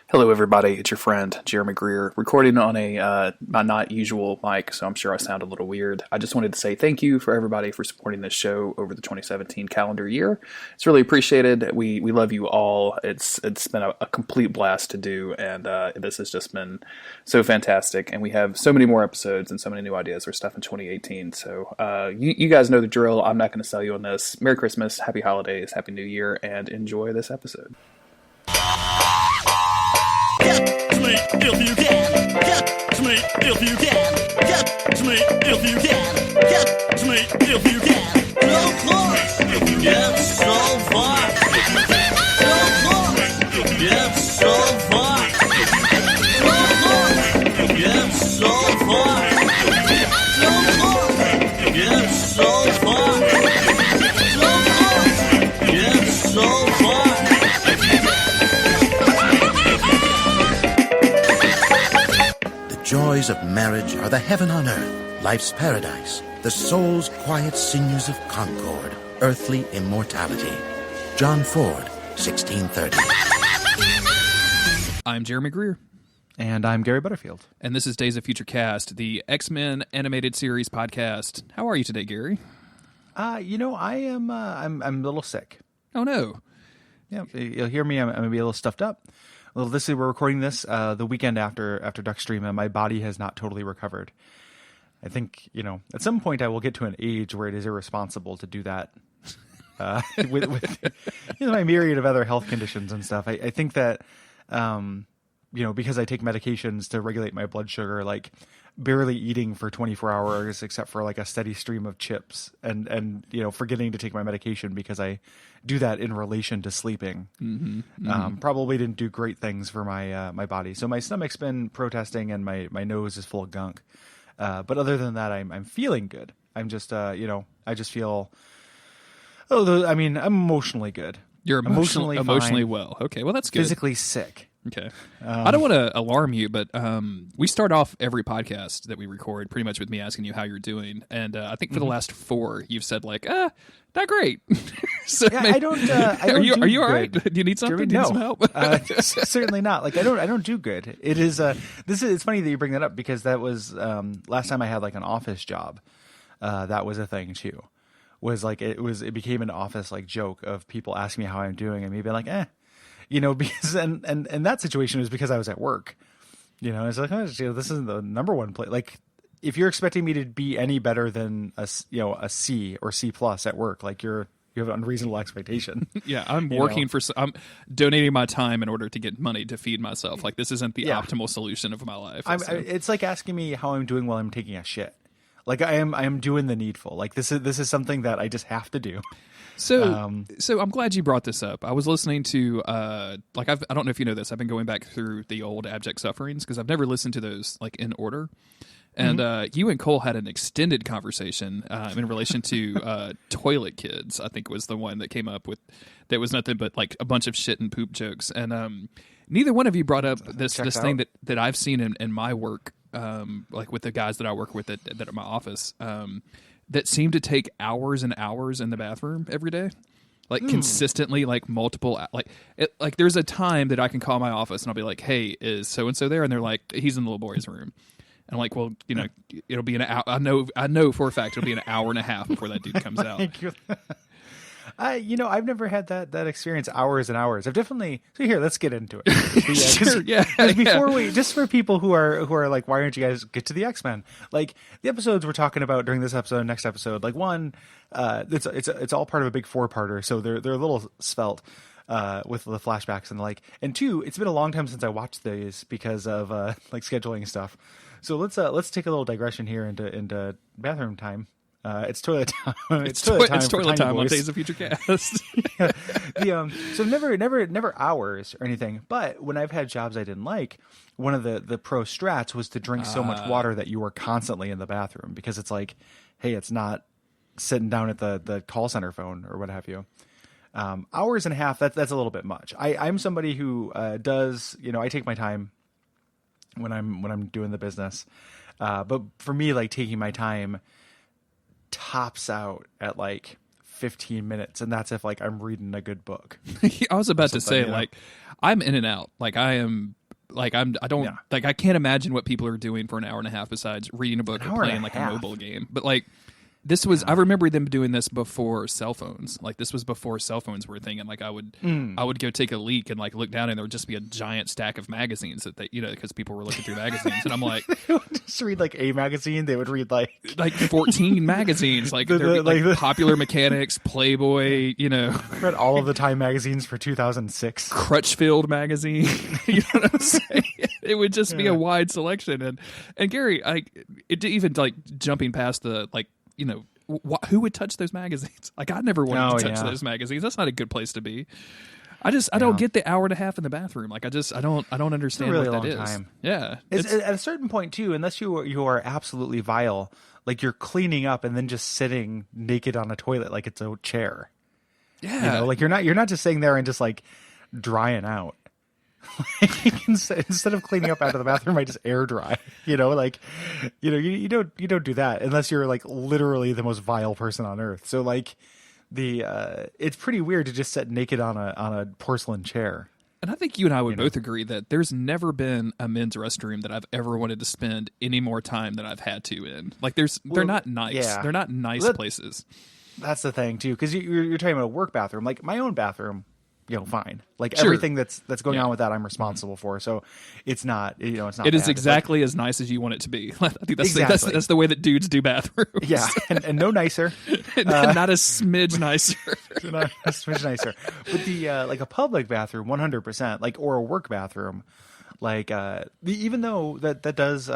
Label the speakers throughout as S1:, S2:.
S1: Hello, everybody. It's your friend, Jeremy Greer, recording on my not usual mic, so I'm sure I sound a little weird. I just wanted to say thank you for everybody for supporting this show over the 2017 calendar year. It's really appreciated. We love you all. It's been a complete blast to do, and this has just been so fantastic. And we have so many more episodes and so many new ideas for stuff in 2018. So you guys know the drill. I'm not going to sell you on this. Merry Christmas, Happy Holidays, Happy New Year, and enjoy this episode.
S2: Catch me if you can. Catch me if you can. Catch me if you can. Catch me if you can. Go close. Get so far. Go close. Get so far. Go close. Get so far. Go close. Get so far. Go close. Get so far.
S3: Joys of marriage are the heaven on earth, life's paradise, the soul's quiet sinews of concord, earthly immortality. John Ford, 1630.
S1: I'm Jeremy Greer.
S4: And I'm Gary Butterfield.
S1: And this is Days of Future Cast, the X-Men animated series podcast. How are you today, Gary?
S4: I'm a little sick.
S1: Oh, no.
S4: Yeah, you'll hear me. I'm going to be a little stuffed up. Well, we're recording this the weekend after Duckstream, and my body has not totally recovered. I think, at some point I will get to an age where it is irresponsible to do that with my myriad of other health conditions and stuff. I think that, because I take medications to regulate my blood sugar, like barely eating for 24 hours except for like a steady stream of chips and forgetting to take my medication because I do that in relation to sleeping. Probably didn't do great things for my body. So my stomach's been protesting and my nose is full of gunk. But other than that, I'm feeling good. I'm just, I just feel, I'm emotionally good.
S1: You're emotionally
S4: fine,
S1: well. Okay, well, that's good.
S4: Physically sick.
S1: Okay. I don't want to alarm you, but we start off every podcast that we record pretty much with me asking you how you're doing. And I think for the last 4, you've said like, not great. So
S4: yeah,
S1: maybe,
S4: I don't.
S1: Are you all right?
S4: Good.
S1: Do you need something?
S4: Jeremy,
S1: Do you need
S4: no.
S1: some help?
S4: Certainly not. Like I don't do good. It is it's funny that you bring that up because that was last time I had like an office job. That was a thing too. Was like it became an office like joke of people asking me how I'm doing and me being like, because and that situation was because I was at work. It's like, this isn't the number one place. Like, if you're expecting me to be any better than a C or C plus at work, like you have an unreasonable expectation.
S1: Yeah, I'm I'm donating my time in order to get money to feed myself. Like, this isn't the optimal solution of my life.
S4: It's like asking me how I'm doing while I'm taking a shit. Like I am doing the needful. Like this is something that I just have to do.
S1: So I'm glad you brought this up. I was listening to I don't know if you know this. I've been going back through the old Abject Sufferings because I've never listened to those like in order. And you and Cole had an extended conversation in relation to Toilet Kids. I think was the one that came up with that was nothing but like a bunch of shit and poop jokes. And neither one of you brought up this thing that I've seen in my work, like with the guys that I work with that at my office. That seem to take hours and hours in the bathroom every day, like consistently, like multiple, like there's a time that I can call my office and I'll be like, "Hey, is so and so there?" And they're like, "He's in the little boy's room." And I'm like, "Well, it'll be an hour. I know for a fact it'll be an hour and a half before that dude comes out."
S4: I've never had that experience, hours and hours. I've definitely. So here, let's get into it.
S1: Sure, yeah.
S4: Before we, just for people who are like, why aren't you guys get to the X-Men? Like the episodes we're talking about during this episode, and next episode, like one, it's all part of a big 4-parter, so they're a little svelte. With the flashbacks and the like, and 2, it's been a long time since I watched these because of like scheduling stuff. So let's take a little digression here into bathroom time. It's toilet time. It's toilet time
S1: on Days of Future Cast.
S4: So never hours or anything. But when I've had jobs I didn't like, one of the pro strats was to drink so much water that you were constantly in the bathroom because it's like, hey, it's not sitting down at the call center phone or what have you. Hours and a half, that's a little bit much. I'm somebody who does, I take my time when I'm doing the business. But for me, like taking my time tops out at like 15 minutes, and that's if like I'm reading a good book.
S1: I was about to say, like, I'm in and out. Like I am Like I don't like I can't imagine what people are doing for an hour and a half besides reading a book or playing like a mobile game. But like this was I remember them doing this before cell phones. Like this was before cell phones were a thing, and like I would go take a leak and like look down and there would just be a giant stack of magazines that they because people were looking through magazines, and I'm like
S4: they would just read like a magazine. They would read like
S1: 14 magazines, like Popular Mechanics, Playboy,
S4: read all of the Time magazines for 2006,
S1: Crutchfield magazine. You know what I'm saying? It would just be a wide selection, and Gary, even like jumping past the like. Who would touch those magazines? Like, I never wanted to touch those magazines. That's not a good place to be. I don't get the hour and a half in the bathroom. Like, I don't understand
S4: really
S1: what that
S4: long
S1: is.
S4: Time.
S1: Yeah,
S4: it's at a certain point too. Unless you are absolutely vile, like you're cleaning up and then just sitting naked on a toilet like it's a chair.
S1: Yeah,
S4: like you're not just sitting there and just like drying out. Instead of cleaning up after the bathroom, I just air dry. You don't do that unless you're like literally the most vile person on earth. So like it's pretty weird to just sit naked on a porcelain chair.
S1: And I think you and I would both agree that there's never been a men's restroom that I've ever wanted to spend any more time than I've had to in. Like they're not nice. Yeah. They're not nice places.
S4: That's the thing too, because you're talking about a work bathroom. Like my own bathroom. Fine. Like
S1: sure.
S4: Everything that's going on with that, I'm responsible for. So it's not, it's not.
S1: It is exactly as nice as you want it to be. I think that's the way that dudes do bathrooms.
S4: Yeah, and no nicer,
S1: not a smidge nicer.
S4: Not a smidge nicer. But the like a public bathroom, 100%, like or a work bathroom, like even though that does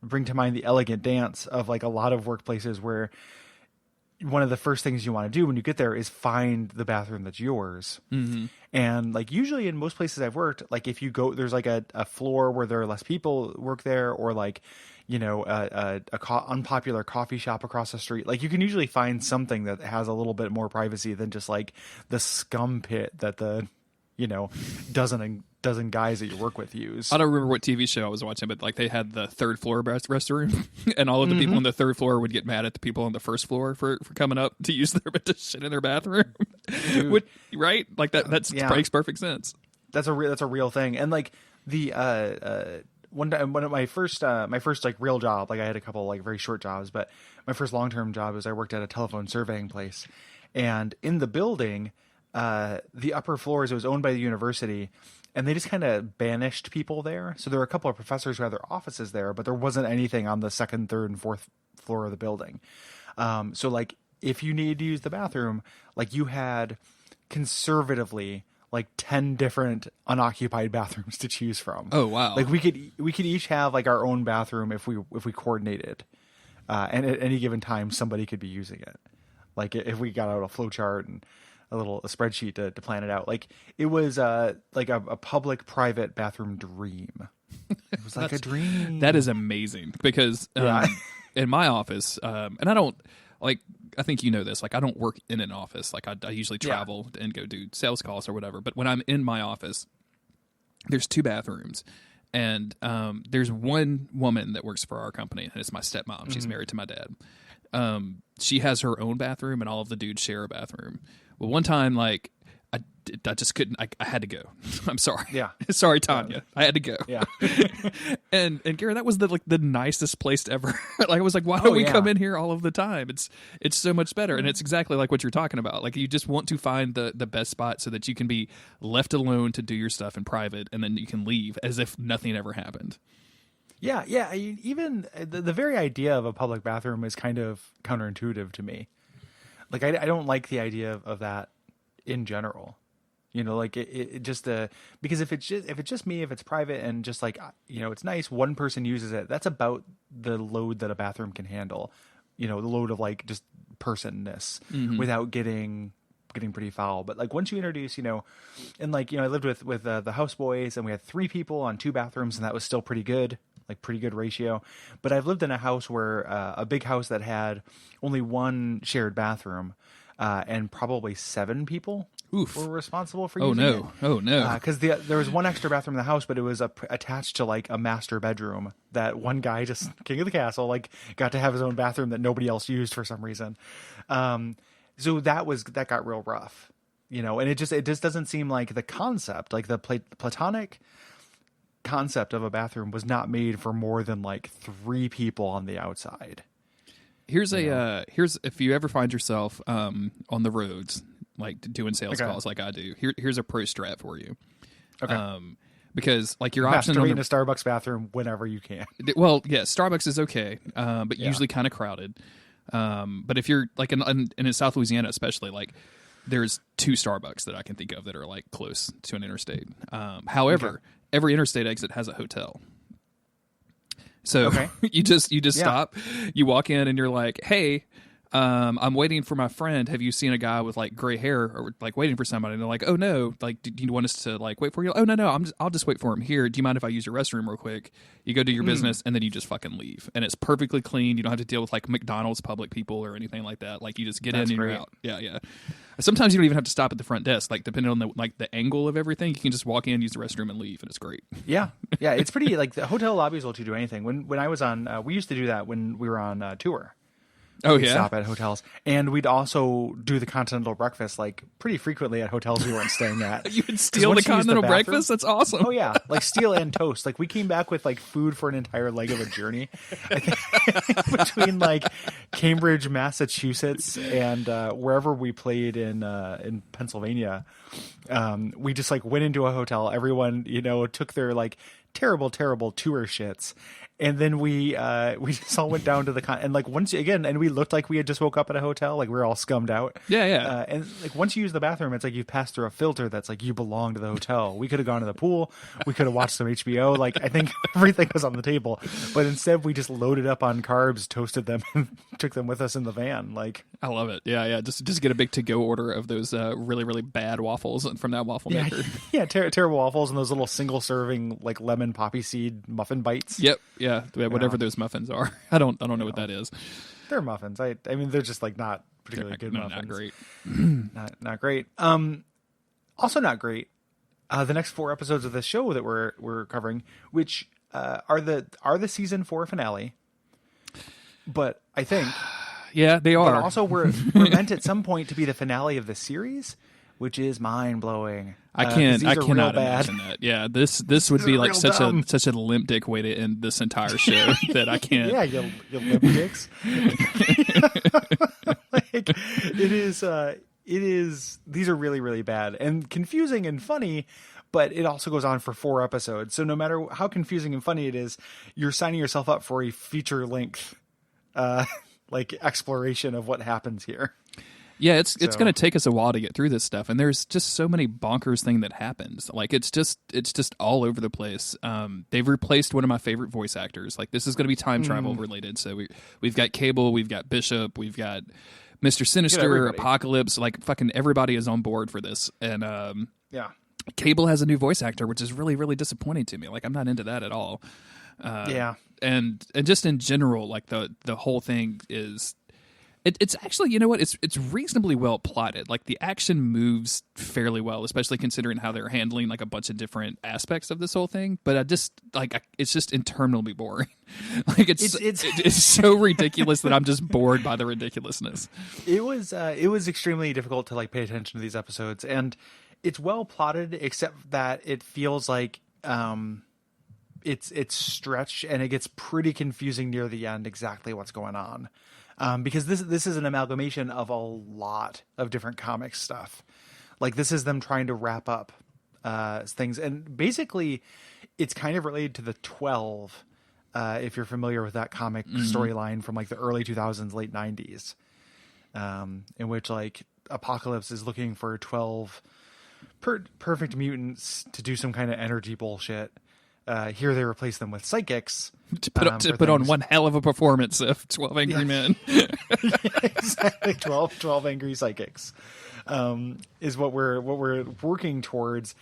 S4: bring to mind the elegant dance of like a lot of workplaces where. One of the first things you want to do when you get there is find the bathroom that's yours. Mm-hmm. And like usually in most places I've worked, like if you go, there's like a floor where there are less people work there, or like, unpopular coffee shop across the street. Like you can usually find something that has a little bit more privacy than just like the scum pit that the, dozen guys that you work with use.
S1: I don't remember what TV show I was watching, but like they had the third floor restroom, and all of the people on the third floor would get mad at the people on the first floor for coming up to use to shit in their bathroom. Right? Like that makes perfect sense.
S4: That's a real thing. And like the one of my first like real job, like I had a couple like very short jobs, but my first long-term job was I worked at a telephone surveying place, and in the building. The upper floors, it was owned by the university, and they just kind of banished people there. So there were a couple of professors who had their offices there, but there wasn't anything on the second, third, and fourth floor of the building. So like if you needed to use the bathroom, like you had conservatively like 10 different unoccupied bathrooms to choose from.
S1: Oh wow!
S4: Like we could each have like our own bathroom if we coordinated, and at any given time somebody could be using it. Like if we got out a flow chart and a spreadsheet to plan it out. Like it was like a public-private bathroom dream. It was like a dream.
S1: That is amazing because in my office, and I don't like. I think you know this. Like I don't work in an office. Like I usually travel and go do sales calls or whatever. But when I'm in my office, there's 2 bathrooms. And there's one woman that works for our company, and it's my stepmom. She's married to my dad. She has her own bathroom, and all of the dudes share a bathroom. Well, one time, like, I just couldn't. I had to go. I'm sorry.
S4: Yeah.
S1: Sorry, Tanya. I had to go.
S4: Yeah.
S1: and Gary, that was the nicest place ever. Like I was like, why don't we come in here all of the time? It's so much better, and it's exactly like what you're talking about. Like you just want to find the best spot so that you can be left alone to do your stuff in private, and then you can leave as if nothing ever happened.
S4: Yeah. Even the very idea of a public bathroom is kind of counterintuitive to me. Like I don't like the idea of that in general, like it just because if it's just me, if it's private and just like, it's nice, one person uses it. That's about the load that a bathroom can handle, the load of like just personness without getting pretty foul. But like once you introduce, and like, I lived with the houseboys and we had 3 people on 2 bathrooms and that was still pretty good. Like pretty good ratio. But I've lived in a house where a big house that had only 1 shared bathroom and probably 7 people were responsible for using it.
S1: Oh no.
S4: Because there was 1 extra bathroom in the house, but it was attached to like a master bedroom that one guy, just king of the castle, like got to have his own bathroom that nobody else used for some reason. So that got real rough, and it just doesn't seem like the concept, like the platonic concept of a bathroom was not made for more than like 3 people on the outside.
S1: Here's if you ever find yourself on the roads, like doing sales calls like I do, here's a pro strat for you.
S4: Okay.
S1: Because like your option on
S4: in a Starbucks bathroom whenever you can.
S1: Well, yeah, Starbucks is okay, but usually kind of crowded. But if you're like in South Louisiana, especially, like there's 2 Starbucks that I can think of that are like close to an interstate. However, every interstate exit has a hotel. So you just stop, you walk in and you're like, hey, I'm waiting for my friend. Have you seen a guy with like gray hair or like waiting for somebody? And they're like, oh no, like, do you want us to like wait for you? Oh no, I'll just wait for him here. Do you mind if I use your restroom real quick? You go do your business and then you just fucking leave. And it's perfectly clean. You don't have to deal with like McDonald's public people or anything like that. Like you just get in and you're out. Yeah. Sometimes you don't even have to stop at the front desk. Like depending on the angle of everything, you can just walk in, use the restroom and leave. And it's great.
S4: Yeah. It's pretty like the hotel lobbies will let you do anything. When I was on, we used to do that when we were on tour. We'd stop at hotels, and we'd also do the continental breakfast like pretty frequently at hotels we weren't staying at.
S1: You would steal the continental breakfast? That's awesome.
S4: Oh yeah, like steal and toast. Like we came back with like food for an entire leg of a journey. I think between like Cambridge, Massachusetts, and wherever we played in Pennsylvania, we just like went into a hotel. Everyone took their like terrible tour shits. And then we just all went down to the and like once again, and we looked like we had just woke up at a hotel, like we were all scummed out.
S1: Yeah.
S4: And like once you use the bathroom, it's like you've passed through a filter that's like you belong to the hotel. We could have gone to the pool, we could have watched some HBO. Like I think everything was on the table, but instead we just loaded up on carbs, toasted them, and took them with us in the van. Like
S1: I love it. Yeah. Just get a big to-go order of those really really bad waffles from that waffle maker.
S4: Yeah, terrible waffles and those little single serving like lemon poppy seed muffin bites.
S1: Yep. Yeah, whatever those muffins are. I don't know what that is.
S4: They're muffins. I mean, they're just like not particularly good muffins.
S1: Not great.
S4: not great. Also not great. The next 4 episodes of this show that we're covering, which are the season 4 finale. But I think,
S1: yeah, they are.
S4: But also, we're meant at some point to be the finale of the series, which is mind blowing.
S1: I cannot imagine that. Yeah, this would be like such a limp dick way to end this entire show that I can't.
S4: Yeah, you limp dicks. Like it is. These are really really bad and confusing and funny, but it also goes on for 4 episodes. So no matter how confusing and funny it is, you're signing yourself up for a feature length, like exploration of what happens here.
S1: Yeah, it's going to take us a while to get through this stuff, and there's just so many bonkers thing that happens. Like it's just all over the place. They've replaced one of my favorite voice actors. Like this is going to be time travel related. So we've got Cable, we've got Bishop, we've got Mr. Sinister, Apocalypse. Like fucking everybody is on board for this, and Cable has a new voice actor, which is really really disappointing to me. Like I'm not into that at all. And just in general, like the whole thing is. It's actually, you know what? It's reasonably well plotted. Like the action moves fairly well, especially considering how they're handling like a bunch of different aspects of this whole thing. But it's just interminably boring. Like it's so ridiculous that I'm just bored by the ridiculousn's.
S4: It was extremely difficult to like pay attention to these episodes, and it's well plotted, except that it feels like it's stretched and it gets pretty confusing near the end exactly what's going on. Because this is an amalgamation of a lot of different comic stuff. Like this is them trying to wrap up things, and basically it's kind of related to the 12. If you're familiar with that comic storyline from like the early 2000s, late 90s, in which like Apocalypse is looking for 12 perfect mutants to do some kind of energy bullshit. Here they replace them with psychics.
S1: To put on one hell of a performance of 12 Angry Men.
S4: Exactly, 12 angry psychics is what we're working towards,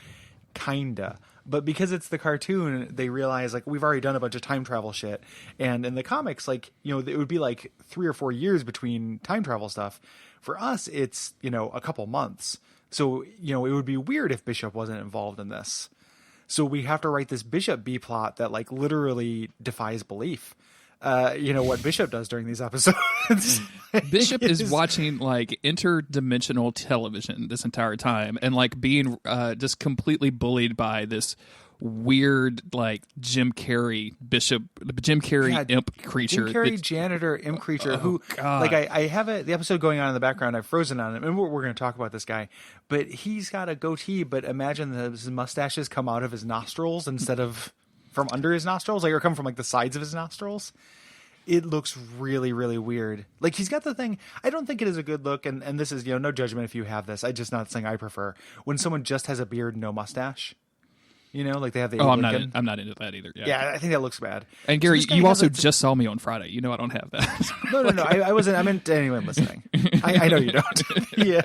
S4: kinda. But because it's the cartoon, they realize like we've already done a bunch of time travel shit, and in the comics, like it would be like 3 or 4 years between time travel stuff. For us, it's a couple months. So it would be weird if Bishop wasn't involved in this. So we have to write this Bishop B plot that like literally defies belief. What Bishop does during these episodes.
S1: Bishop is watching like interdimensional television this entire time and like being just completely bullied by this weird like Jim Carrey imp creature.
S4: Jim Carrey janitor imp creature who
S1: God.
S4: like I have the episode going on in the background. I've frozen on him, and we're going to talk about this guy. But he's got a goatee. But imagine his mustaches come out of his nostrils instead of from under his nostrils, like or come from like the sides of his nostrils. It looks really, really weird. Like he's got the thing. I don't think it is a good look, and this is no judgment if you have this. I just not something I prefer when someone just has a beard, no mustache. Like they have the.
S1: I'm not into that either.
S4: Yeah, I think that looks bad.
S1: And Gary, you also just saw me on Friday. I don't have that.
S4: No. I wasn't. I meant to anyone listening. I know you don't. yeah.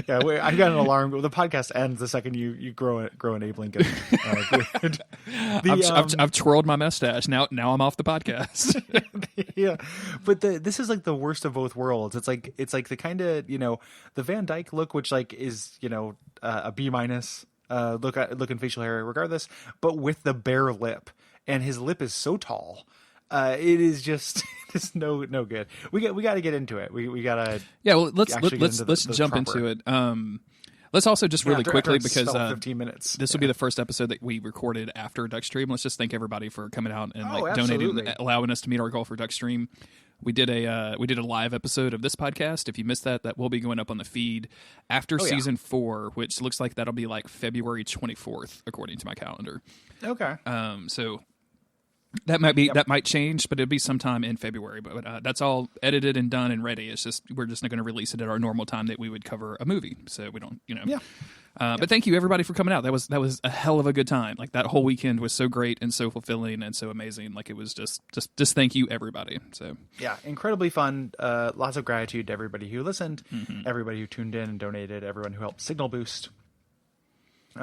S4: I got an alarm. The podcast ends the second you grow an Abe Lincoln.
S1: I've twirled my mustache. Now I'm off the podcast.
S4: Yeah, but this is like the worst of both worlds. It's like the kind of the Van Dyke look, which like is a B-. Look and facial hair regardless, but with the bare lip, and his lip is so tall. It is just it's no good. We got to get into it. We gotta
S1: well let's jump into it. Let's also just really quickly because
S4: 15 minutes.
S1: This will be the first episode that we recorded after Duckstream. Let's just thank everybody for coming out and donating, allowing us to meet our goal for Duckstream. We did a live episode of this podcast. If you missed that will be going up on the feed after season 4, which looks like that'll be like February 24th, according to my calendar.
S4: Okay.
S1: So that might change, but it'll be sometime in February. But that's all edited and done and ready. It's just we're just not going to release it at our normal time that we would cover a movie. So we don't,
S4: Yeah.
S1: But thank you everybody for coming out. That was a hell of a good time. Like that whole weekend was so great and so fulfilling and so amazing. Like it was just thank you everybody. So
S4: yeah, incredibly fun. Lots of gratitude to everybody who listened, everybody who tuned in and donated, everyone who helped signal boost.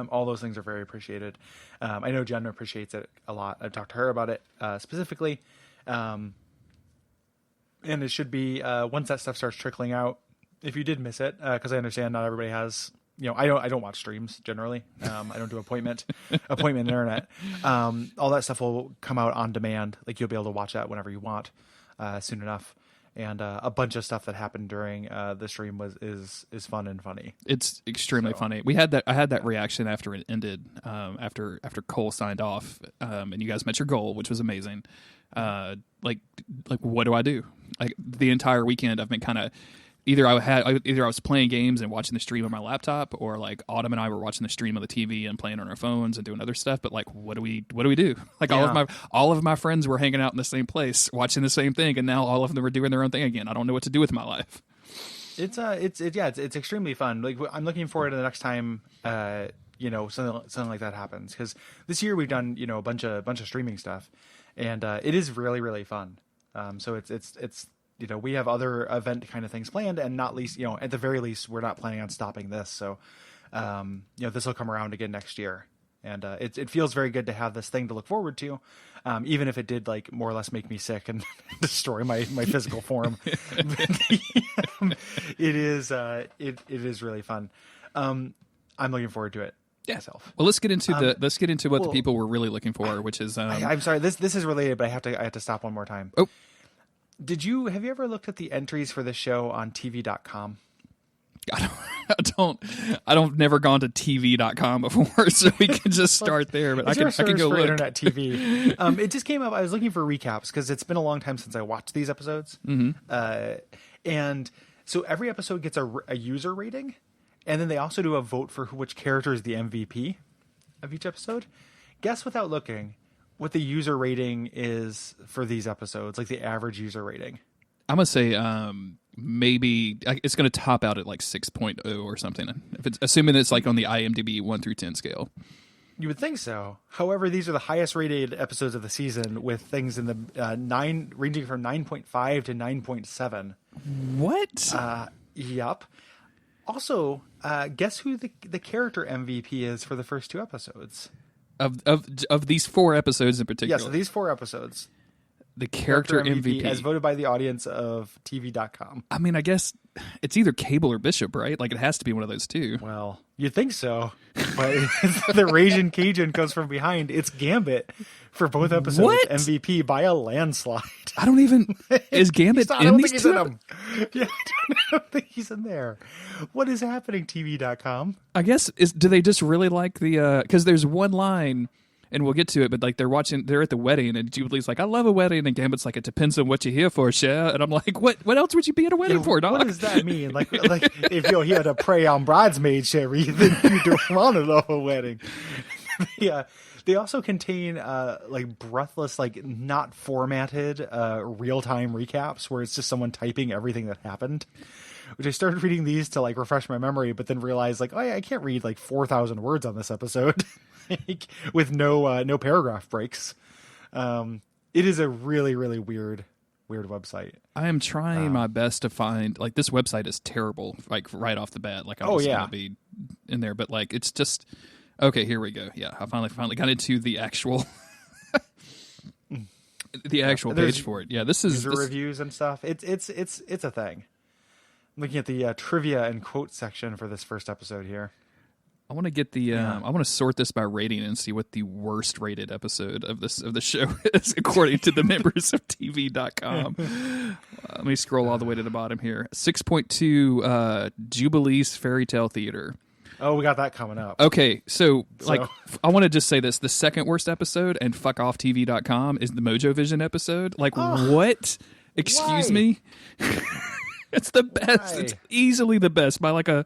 S4: All those things are very appreciated. I know Jen appreciates it a lot. I've talked to her about it specifically. And it should be once that stuff starts trickling out. If you did miss it, because I understand not everybody has. I don't watch streams generally. I don't do appointment internet. All that stuff will come out on demand. Like you'll be able to watch that whenever you want, soon enough. And a bunch of stuff that happened during the stream is fun and funny.
S1: It's extremely funny. I had that reaction after it ended. After Cole signed off, and you guys met your goal, which was amazing. Like what do I do? Like the entire weekend, I've been kind of. Either I was playing games and watching the stream on my laptop, or like Autumn and I were watching the stream on the TV and playing on our phones and doing other stuff. But like, what do we do? Like all of my friends were hanging out in the same place, watching the same thing, and now all of them are doing their own thing again. I don't know what to do with my life.
S4: It's extremely fun. Like I'm looking forward to the next time something like that happens, because this year we've done a bunch of streaming stuff, and it is really, really fun. So it's. We have other event kind of things planned, and not least, at the very least, we're not planning on stopping this. So, this will come around again next year, and it feels very good to have this thing to look forward to, even if it did like more or less make me sick and destroy my physical form. It is really fun. I'm looking forward to it.
S1: Yeah.
S4: Myself.
S1: Well, let's get into what the people were really looking for, which is.
S4: I'm sorry. This is related, but I have to stop one more time.
S1: Oh.
S4: Have you ever looked at the entries for the show on TV.com?
S1: I've never gone to TV.com before, so we can just start there. But I can go look.
S4: Internet TV. It just came up. I was looking for recaps because it's been a long time since I watched these episodes.
S1: Mm-hmm.
S4: And so every episode gets a user rating, and then they also do a vote for which character is the MVP of each episode. Guess without looking what the user rating is for these episodes, like the average user rating.
S1: I'm going to say maybe it's going to top out at like 6.0 or something. If it's assuming it's like on the IMDb 1 through 10 scale.
S4: You would think so. However, these are the highest rated episodes of the season, with things in the ranging from 9.5 to 9.7.
S1: What?
S4: Yup. Also, guess who the character MVP is for the first 2 episodes?
S1: Of these 4 episodes in particular.
S4: Yeah, so these 4 episodes.
S1: The character MVP
S4: as voted by the audience of TV.com.
S1: I mean, I guess it's either Cable or Bishop, right? Like it has to be one of those two.
S4: Well, you'd think so, but the Raging Cajun comes from behind. It's Gambit for both episodes.
S1: What?
S4: MVP by a landslide.
S1: I don't even. Is Gambit in these two?
S4: Yeah, I don't think he's in there. What is happening? TV.com.
S1: I guess do they just really like the? Because there's one line. and we'll get to it, but like they're at the wedding, and Jubilee's like, I love a wedding, and Gambit's like, it depends on what you're here for, Cher. And I'm like, what else would you be at a wedding for, dog?
S4: What does that mean? Like if you're here to prey on bridesmaid Sherry, then you don't want to love a wedding. Yeah. They also contain like breathless, like not formatted real-time recaps where it's just someone typing everything that happened. Which I started reading these to like refresh my memory, but then realized like, oh yeah, I can't read like 4,000 words on this episode with no paragraph breaks. It is a really, really weird website.
S1: I am trying my best to find, like, this website is terrible, like right off the bat. Like, I'm just gonna be in there, but like it's just. Okay, here we go. Yeah, I finally got into the actual page for it. Yeah, this is
S4: reviews and stuff. It's a thing. I'm looking at the trivia and quote section for this first episode here.
S1: I want to get the I want to sort this by rating and see what the worst rated episode of the show is according to the members of TV.com. Let me scroll all the way to the bottom here. 6.2 Jubilee's Fairy Tale Theater.
S4: Oh, we got that coming up.
S1: Okay, so like, I want to just say this. The second worst episode and fuckoff.tv.com is the Mojo Vision episode. Like, what? Excuse me? It's the best. Why? It's easily the best by like a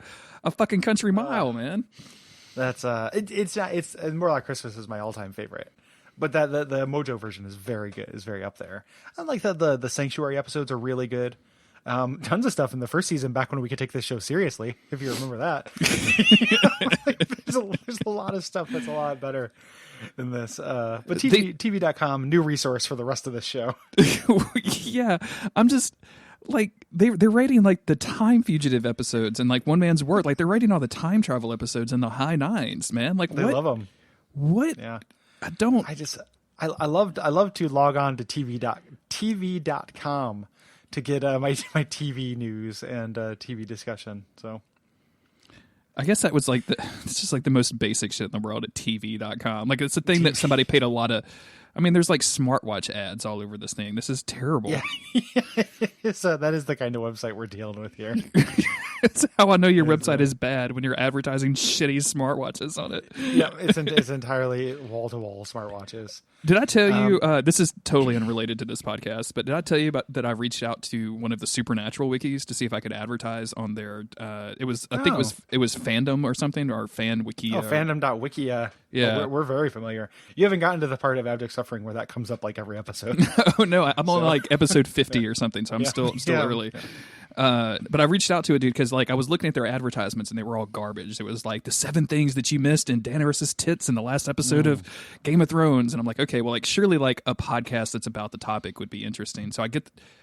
S1: fucking country mile, man.
S4: That's it's More Like Christmas is my all-time favorite. But the Mojo version is very good. Is very up there. I like that the Sanctuary episodes are really good. Tons of stuff in the first season back when we could take this show seriously, if you remember that. There's a lot of stuff that's a lot better than this. But TV.com, new resource for the rest of this show.
S1: Yeah, I'm just like they're rating like the Time Fugitive episodes and like One Man's Word. Like they're rating all the time travel episodes in the high 9s, man. Like
S4: they love them.
S1: What?
S4: Yeah,
S1: I
S4: love to log on to TV.com. To get my TV news and TV discussion. So
S1: I guess that was like it's just like the most basic shit in the world at TV.com. Like it's a thing that somebody paid a lot of. I mean, there's like smartwatch ads all over this thing. This is terrible.
S4: Yeah. So that is the kind of website we're dealing with here.
S1: It's how I know your website is bad when you're advertising shitty smartwatches on it.
S4: Yeah, it's entirely wall-to-wall smartwatches.
S1: Did I tell you, this is totally unrelated to this podcast, but did I tell you about that I reached out to one of the Supernatural wikis to see if I could advertise on their, I think it was Fandom or something, or Fan Wiki.
S4: Oh, Fandom.wiki, yeah. We're very familiar. You haven't gotten to the part of Abject Suffering where that comes up like every episode.
S1: Oh, no, I'm on like episode 50 or something, so I'm still early. But I reached out to a dude because like I was looking at their advertisements and they were all garbage. It was like the 7 things that you missed in Daenerys's tits in the last episode of Game of Thrones, and I'm like, okay, well, like surely like a podcast that's about the topic would be interesting. So I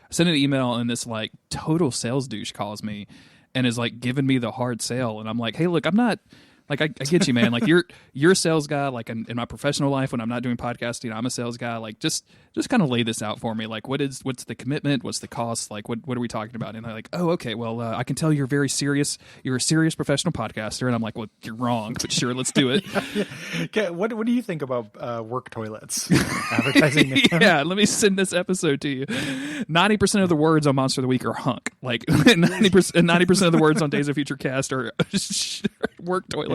S1: send an email, and this like total sales douche calls me and is like giving me the hard sell, and I'm like, hey, look, I'm not. Like I get you, man. Like you're a sales guy. Like in my professional life, when I'm not doing podcasting, I'm a sales guy. Like just kind of lay this out for me. Like what's the commitment? What's the cost? Like what are we talking about? And they're like, oh, okay. Well, I can tell you're very serious. You're a serious professional podcaster. And I'm like, well, you're wrong, but sure, let's do it.
S4: Okay, what do you think about work toilets advertising?
S1: Yeah, let me send this episode to you. 90% of the words on Monster of the Week are hunk. Like 90% of the words on Days of Future Cast are work toilets.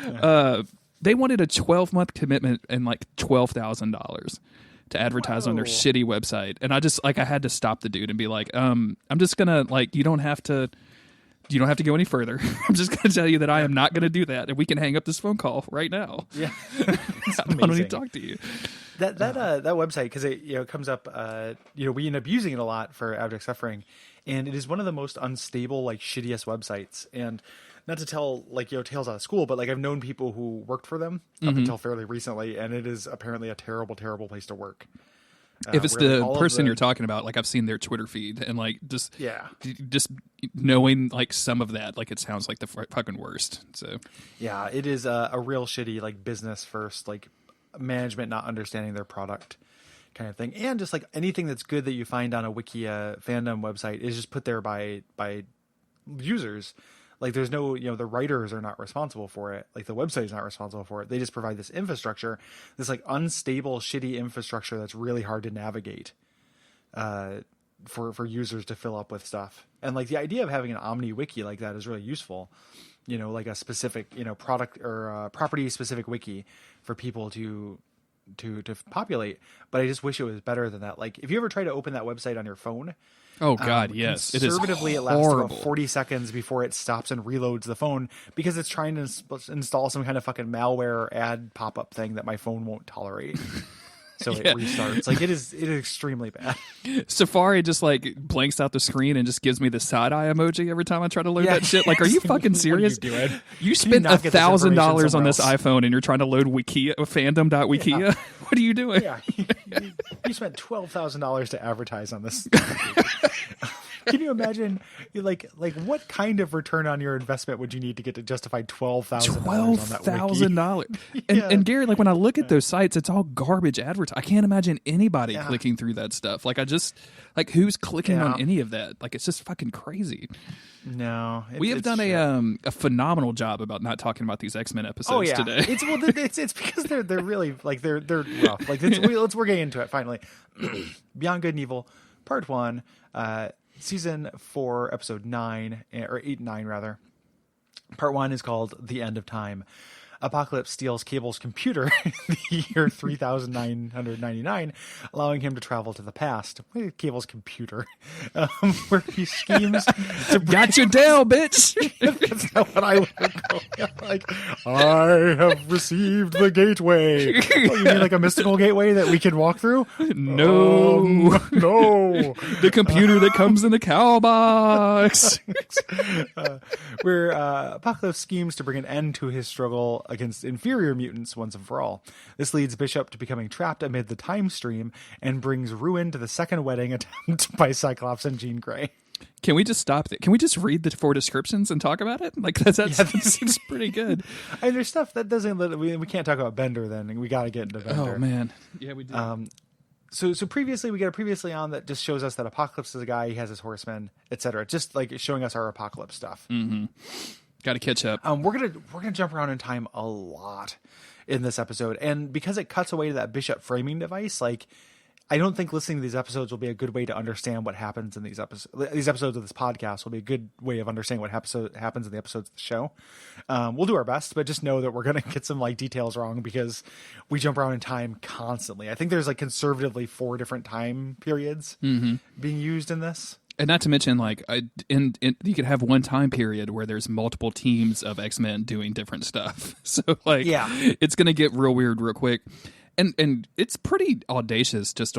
S1: Yeah. They wanted a 12-month commitment and like $12,000 to advertise on their shitty website, and I had to stop the dude and be like, I'm just gonna like you don't have to go any further. I'm just gonna tell you that I am not gonna do that, and we can hang up this phone call right now.
S4: Yeah,
S1: I don't need to talk to you.
S4: That website, because it comes up. We end up using it a lot for Abject Suffering, and it is one of the most unstable, like shittiest websites. And not to tell tales out of school, but like I've known people who worked for them up until fairly recently, and it is apparently a terrible, terrible place to work.
S1: If it's the person you're talking about, like I've seen their Twitter feed, and like just knowing like some of that, like it sounds like the fucking worst. So
S4: yeah, it is a real shitty like business first, like management not understanding their product kind of thing, and just like anything that's good that you find on a Wikia fandom website is just put there by users. Like there's no, the writers are not responsible for it. Like the website is not responsible for it. They just provide this infrastructure, this like unstable, shitty infrastructure that's really hard to navigate for users to fill up with stuff. And like the idea of having an Omni wiki like that is really useful. Like a specific, product or property specific wiki for people to populate. But I just wish it was better than that. Like if you ever try to open that website on your phone,
S1: oh god, yes, it is
S4: conservatively it lasts
S1: horrible.
S4: about 40 seconds before it stops and reloads the phone because it's trying to install some kind of fucking malware ad pop-up thing that my phone won't tolerate. So it restarts. Like it is extremely bad.
S1: Safari just like blanks out the screen and just gives me the side eye emoji every time I try to load that shit. Like, are you fucking serious?
S4: What are you doing?
S1: You spent $1,000 on this
S4: else?
S1: iPhone and you're trying to load fandom.wikia?
S4: Yeah.
S1: What are you doing?
S4: Yeah, you spent $12,000 to advertise on this. Can you imagine, like what kind of return on your investment would you need to get to justify $12,000 on that wiki?
S1: $12,000. And Gary, like when I look at those sites, it's all garbage advertising. I can't imagine anybody clicking through that stuff. Like who's clicking on any of that? Like it's just fucking crazy.
S4: No,
S1: we have done a phenomenal job about not talking about these X-Men episodes today.
S4: It's because they're really like they're rough. Like we're getting into it finally. Beyond Good and Evil, Part 1. Season 4, episode 9, or 8 and 9 rather. Part 1 is called The End of Time. Apocalypse steals Cable's computer in the year 3999, allowing him to travel to the past. Cable's computer, where he schemes to
S1: Got your Dell, bitch.
S4: That's not what I would call it. Like, I have received the gateway. Oh, you mean like a mystical gateway that we can walk through?
S1: No.
S4: No.
S1: The computer that comes in the cow box.
S4: Where Apocalypse schemes to bring an end to his struggle against inferior mutants once and for all. This leads Bishop to becoming trapped amid the time stream and brings ruin to the second wedding attempt by Cyclops and Jean Grey.
S1: Can we just stop there? Can we just read the 4 descriptions and talk about it? Like that seems pretty good.
S4: And there's stuff that doesn't. We can't talk about Bender then. We got to get into Bender.
S1: Oh man, yeah, we do.
S4: So previously, we got a previously on that just shows us that Apocalypse is a guy, he has his horsemen, etc. Just like showing us our Apocalypse stuff.
S1: Mm-hmm. Got to catch up.
S4: We're gonna jump around in time a lot in this episode, and because it cuts away to that Bishop framing device, like I don't think listening to these episodes will be a good way to understand what happens in these episodes. These episodes of this podcast will be a good way of understanding what happens in the episodes of the show. We'll do our best, but just know that we're gonna get some like details wrong because we jump around in time constantly. I think there's like conservatively 4 different time periods being used in this.
S1: And not to mention, like, you could have one time period where there's multiple teams of X-Men doing different stuff. So, like, it's going to get real weird real quick. And it's pretty audacious because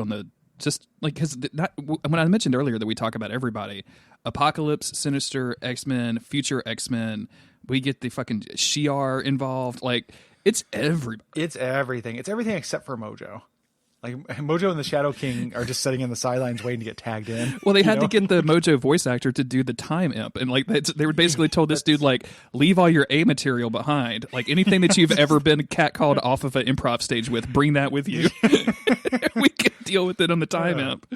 S1: when I mentioned earlier that we talk about everybody, Apocalypse, Sinister, X-Men, Future X-Men, we get the fucking Shi'ar involved. Like, it's everybody.
S4: It's everything. It's everything except for Mojo. Like Mojo and the Shadow King are just sitting in the sidelines waiting to get tagged in.
S1: Well, they had to get the Mojo voice actor to do the time imp, and like they were basically told this dude like leave all your A material behind, like anything that you've ever been catcalled off of an improv stage with, bring that with you. We can deal with it on the time imp.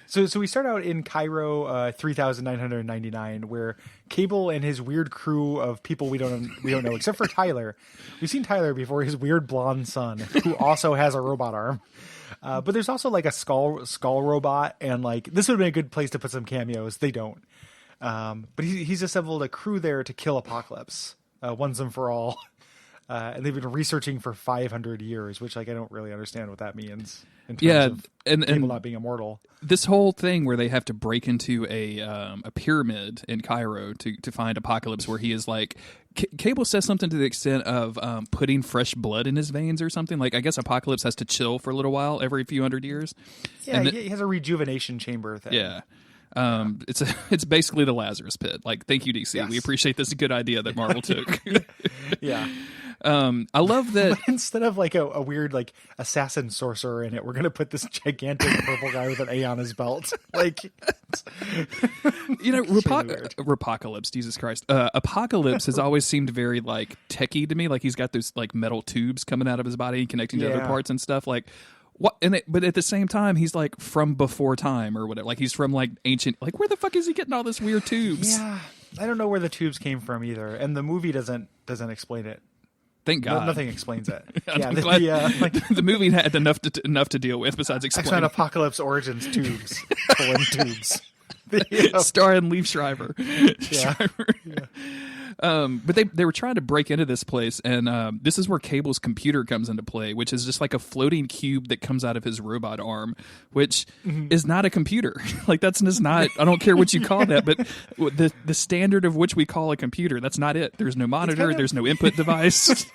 S4: So we start out in Cairo, 3999, where Cable and his weird crew of people we don't know, except for Tyler. We've seen Tyler before, his weird blonde son, who also has a robot arm. But there's also like a skull robot, and like this would have been a good place to put some cameos. They don't. But he's assembled a crew there to kill Apocalypse once and for all. And they've been researching for 500 years, which like I don't really understand what that means in terms of Cable not being immortal.
S1: This whole thing where they have to break into a pyramid in Cairo to find Apocalypse, where he is like Cable says something to the extent of putting fresh blood in his veins or something. Like I guess Apocalypse has to chill for a little while every few hundred years.
S4: Yeah, he has a rejuvenation chamber thing.
S1: Yeah. It's basically the Lazarus Pit. Like, thank you, DC. Yes. We appreciate this good idea that Marvel took.
S4: Yeah.
S1: I love that
S4: instead of like a weird like assassin sorcerer in it, we're gonna put this gigantic purple guy with an A on his belt. Like,
S1: you know, Apocalypse. Jesus Christ, Apocalypse has always seemed very like techie to me. Like he's got those like metal tubes coming out of his body, connecting to other parts and stuff. Like. What? But at the same time, he's like from before time or whatever. Like he's from like ancient. Like where the fuck is he getting all this weird tubes?
S4: Yeah, I don't know where the tubes came from either, and the movie doesn't explain it.
S1: Thank God,
S4: nothing explains it.
S1: The movie had enough to deal with besides explaining.
S4: X-Men Apocalypse Origins tubes, tubes.
S1: Starring Liev Schreiber.
S4: Yeah.
S1: But they were trying to break into this place, and this is where Cable's computer comes into play, which is just like a floating cube that comes out of his robot arm, which is not a computer. Like that's just not. I don't care what you call that, but the standard of which we call a computer, that's not it. There's no monitor. There's no input device.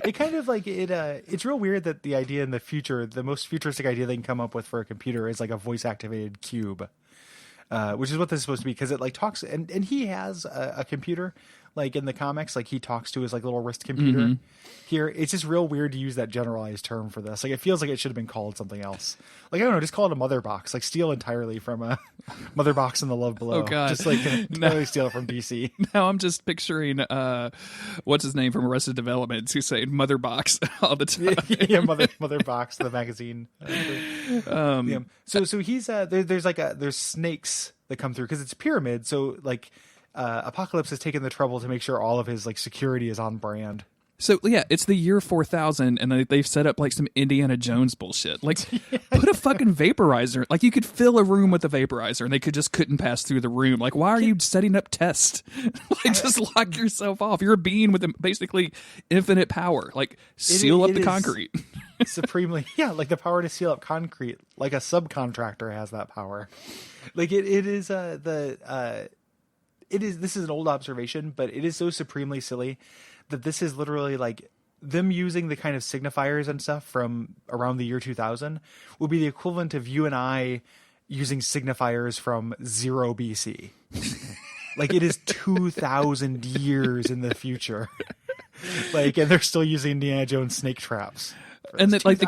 S4: It kind of like it. It's real weird that the idea in the future, the most futuristic idea they can come up with for a computer is like a voice activated cube. Which is what this is supposed to be, because it like talks, and he has a computer, like in the comics, like he talks to his like little wrist computer. Here, it's just real weird to use that generalized term for this. Like it feels like it should have been called something else. Like I don't know, just call it a mother box. Like steal entirely from a Mother Box in the Love Below.
S1: Oh God,
S4: just like entirely steal it from DC.
S1: Now I'm just picturing what's his name from Arrested Development, who's saying Mother Box all the time.
S4: Yeah, Mother Box, the magazine. Yeah. So he's there's snakes that come through because it's a pyramid. So like Apocalypse has taken the trouble to make sure all of his like security is on brand.
S1: So yeah, it's the year 4000, and they've set up like some Indiana Jones bullshit. Like, put a fucking vaporizer. Like, you could fill a room with a vaporizer, and they couldn't pass through the room. Like, why are you setting up tests? Like, just lock yourself off. You're a being with basically infinite power. Like, seal up the concrete.
S4: Supremely, yeah, like the power to seal up concrete. Like a subcontractor has that power. Like it is this is an old observation, but it is so supremely silly that this is literally like them using the kind of signifiers and stuff from around the year 2000 would be the equivalent of you and I using signifiers from 0 BC. Like it is 2000 years in the future. Like, and they're still using Indiana Jones snake traps.
S1: And that, like the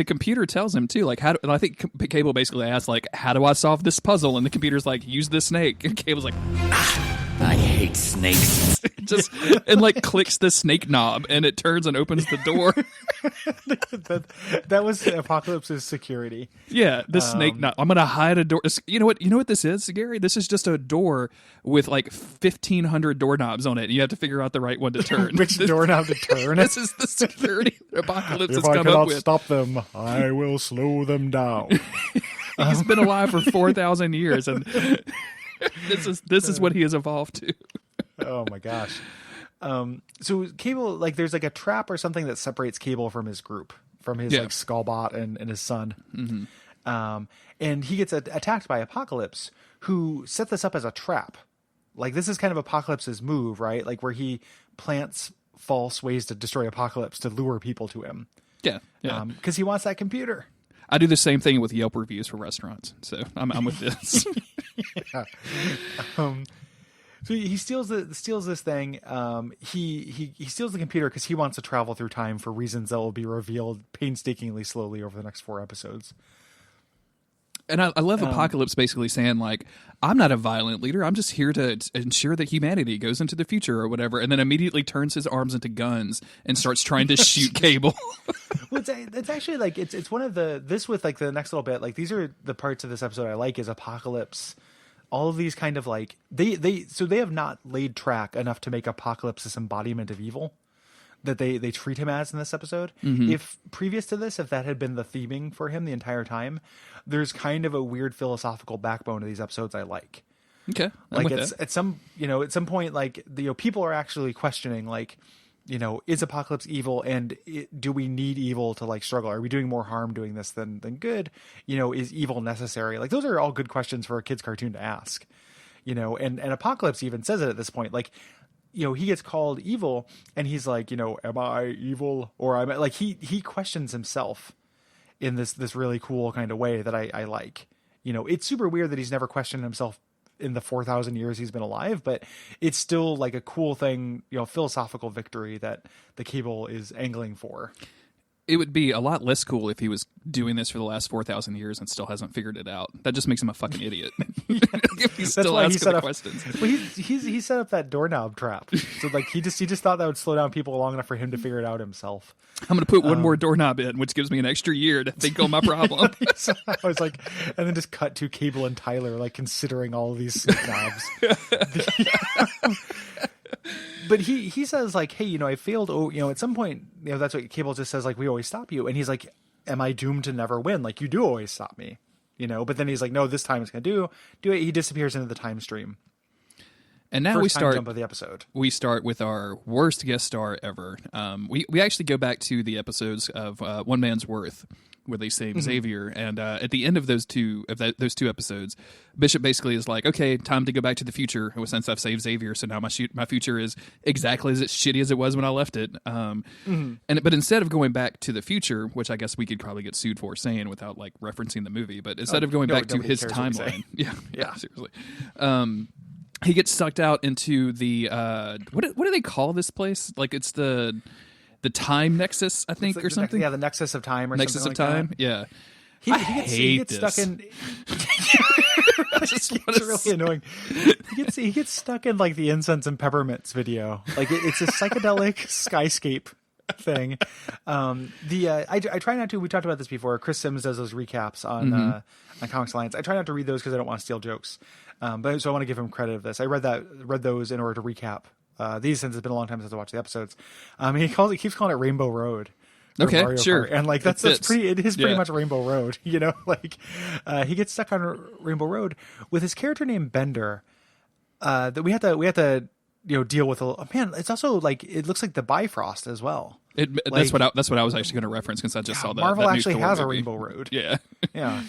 S1: computer tells him too. Like, and I think Cable basically asks, like, "How do I solve this puzzle?" And the computer's like, "Use this snake." And Cable's like,
S2: I hate snakes.
S1: just and like clicks the snake knob, and it turns and opens the door.
S4: that was Apocalypse's security.
S1: Yeah, the snake knob. I'm gonna hide a door. You know what? You know what this is, Gary? This is just a door with like 1,500 doorknobs on it. And you have to figure out the right one to turn.
S4: Which doorknob to turn?
S1: This is the security that Apocalypse has
S4: If I
S1: come up
S4: cannot
S1: with.
S4: stop them, I will slow them down.
S1: He's been alive for 4,000 years, and this is what he has evolved to.
S4: Oh my gosh. So Cable, like there's like a trap or something that separates Cable from his group, from his like Skullbot and his son. Mm-hmm. And he gets attacked by Apocalypse, who set this up as a trap. Like this is kind of Apocalypse's move, right? Like where he plants false ways to destroy Apocalypse to lure people to him.
S1: Yeah.
S4: Because he wants that computer.
S1: I do the same thing with Yelp reviews for restaurants, so I'm with this.
S4: Yeah. So he steals this thing. He steals the computer because he wants to travel through time for reasons that will be revealed painstakingly slowly over the next 4 episodes.
S1: And I love Apocalypse basically saying, like, I'm not a violent leader. I'm just here to ensure that humanity goes into the future or whatever. And then immediately turns his arms into guns and starts trying to shoot Cable.
S4: Well, it's actually like it's one of this with like the next little bit. Like these are the parts of this episode I like is Apocalypse. All of these kind of like they have not laid track enough to make Apocalypse this embodiment of evil that they treat him as in this episode. Mm-hmm. If previous to this, if that had been the theming for him the entire time, there's kind of a weird philosophical backbone to these episodes I like.
S1: Okay.
S4: Like at some point, like people are actually questioning, like, is Apocalypse evil, and do we need evil to like struggle? Are we doing more harm doing this than good? Is evil necessary? Like those are all good questions for a kid's cartoon to ask. And Apocalypse even says it at this point, like, he gets called evil and he's like, am I evil or am I like, he questions himself in this really cool kind of way that I like. It's super weird that he's never questioned himself in the 4,000 years he's been alive, but it's still like a cool thing, philosophical victory that the Cable is angling for.
S1: It would be a lot less cool if he was doing this for the last 4,000 years and still hasn't figured it out. That just makes him a fucking idiot. If he's still asking the questions.
S4: Well, he set up that doorknob trap. So like he just thought that would slow down people long enough for him to figure it out himself.
S1: I'm going to put one more doorknob in, which gives me an extra year to think on my problem.
S4: So I was like, and then just cut to Cable and Tyler, like considering all of these knobs. But he says like, hey, I failed. Oh, at some point, that's what Cable just says, like, we always stop you. And he's like, am I doomed to never win? Like, you do always stop me, but then he's like, no, this time it's going to do it. He disappears into the time stream.
S1: And now
S4: First time jump of the episode.
S1: We start with our worst guest star ever. We actually go back to the episodes of One Man's Worth, where they save Xavier, and at the end of those two episodes, Bishop basically is like, "Okay, time to go back to the future. Since I've saved Xavier, so now my future is exactly as shitty as it was when I left it." But instead of going back to the future, which I guess we could probably get sued for saying without like referencing the movie, but instead of going back to his timeline, yeah, seriously, he gets sucked out into the what do they call this place? Like it's the time nexus, I think, or something.
S4: The nexus of time, or
S1: nexus
S4: something
S1: of
S4: like
S1: time.
S4: That.
S1: Yeah,
S4: he gets stuck in. It's really annoying. He gets stuck in like the incense and peppermints video. Like it's a psychedelic skyscape thing. I try not to. We talked about this before. Chris Sims does those recaps on Comics Alliance. I try not to read those because I don't want to steal jokes. But so I want to give him credit of this. I read those in order to recap. These, since it's been a long time since I watched the episodes. He keeps calling it Rainbow Road.
S1: Okay,
S4: Mario
S1: sure.
S4: Kart. And like that's pretty. It is pretty much Rainbow Road. You know, like he gets stuck on Rainbow Road with his character named Bender. That we have to deal with. Man, it's also like it looks like the Bifrost as well.
S1: That's what I was actually going to reference because I just saw that.
S4: Marvel actually has a
S1: movie.
S4: Rainbow Road.
S1: Yeah,
S4: yeah.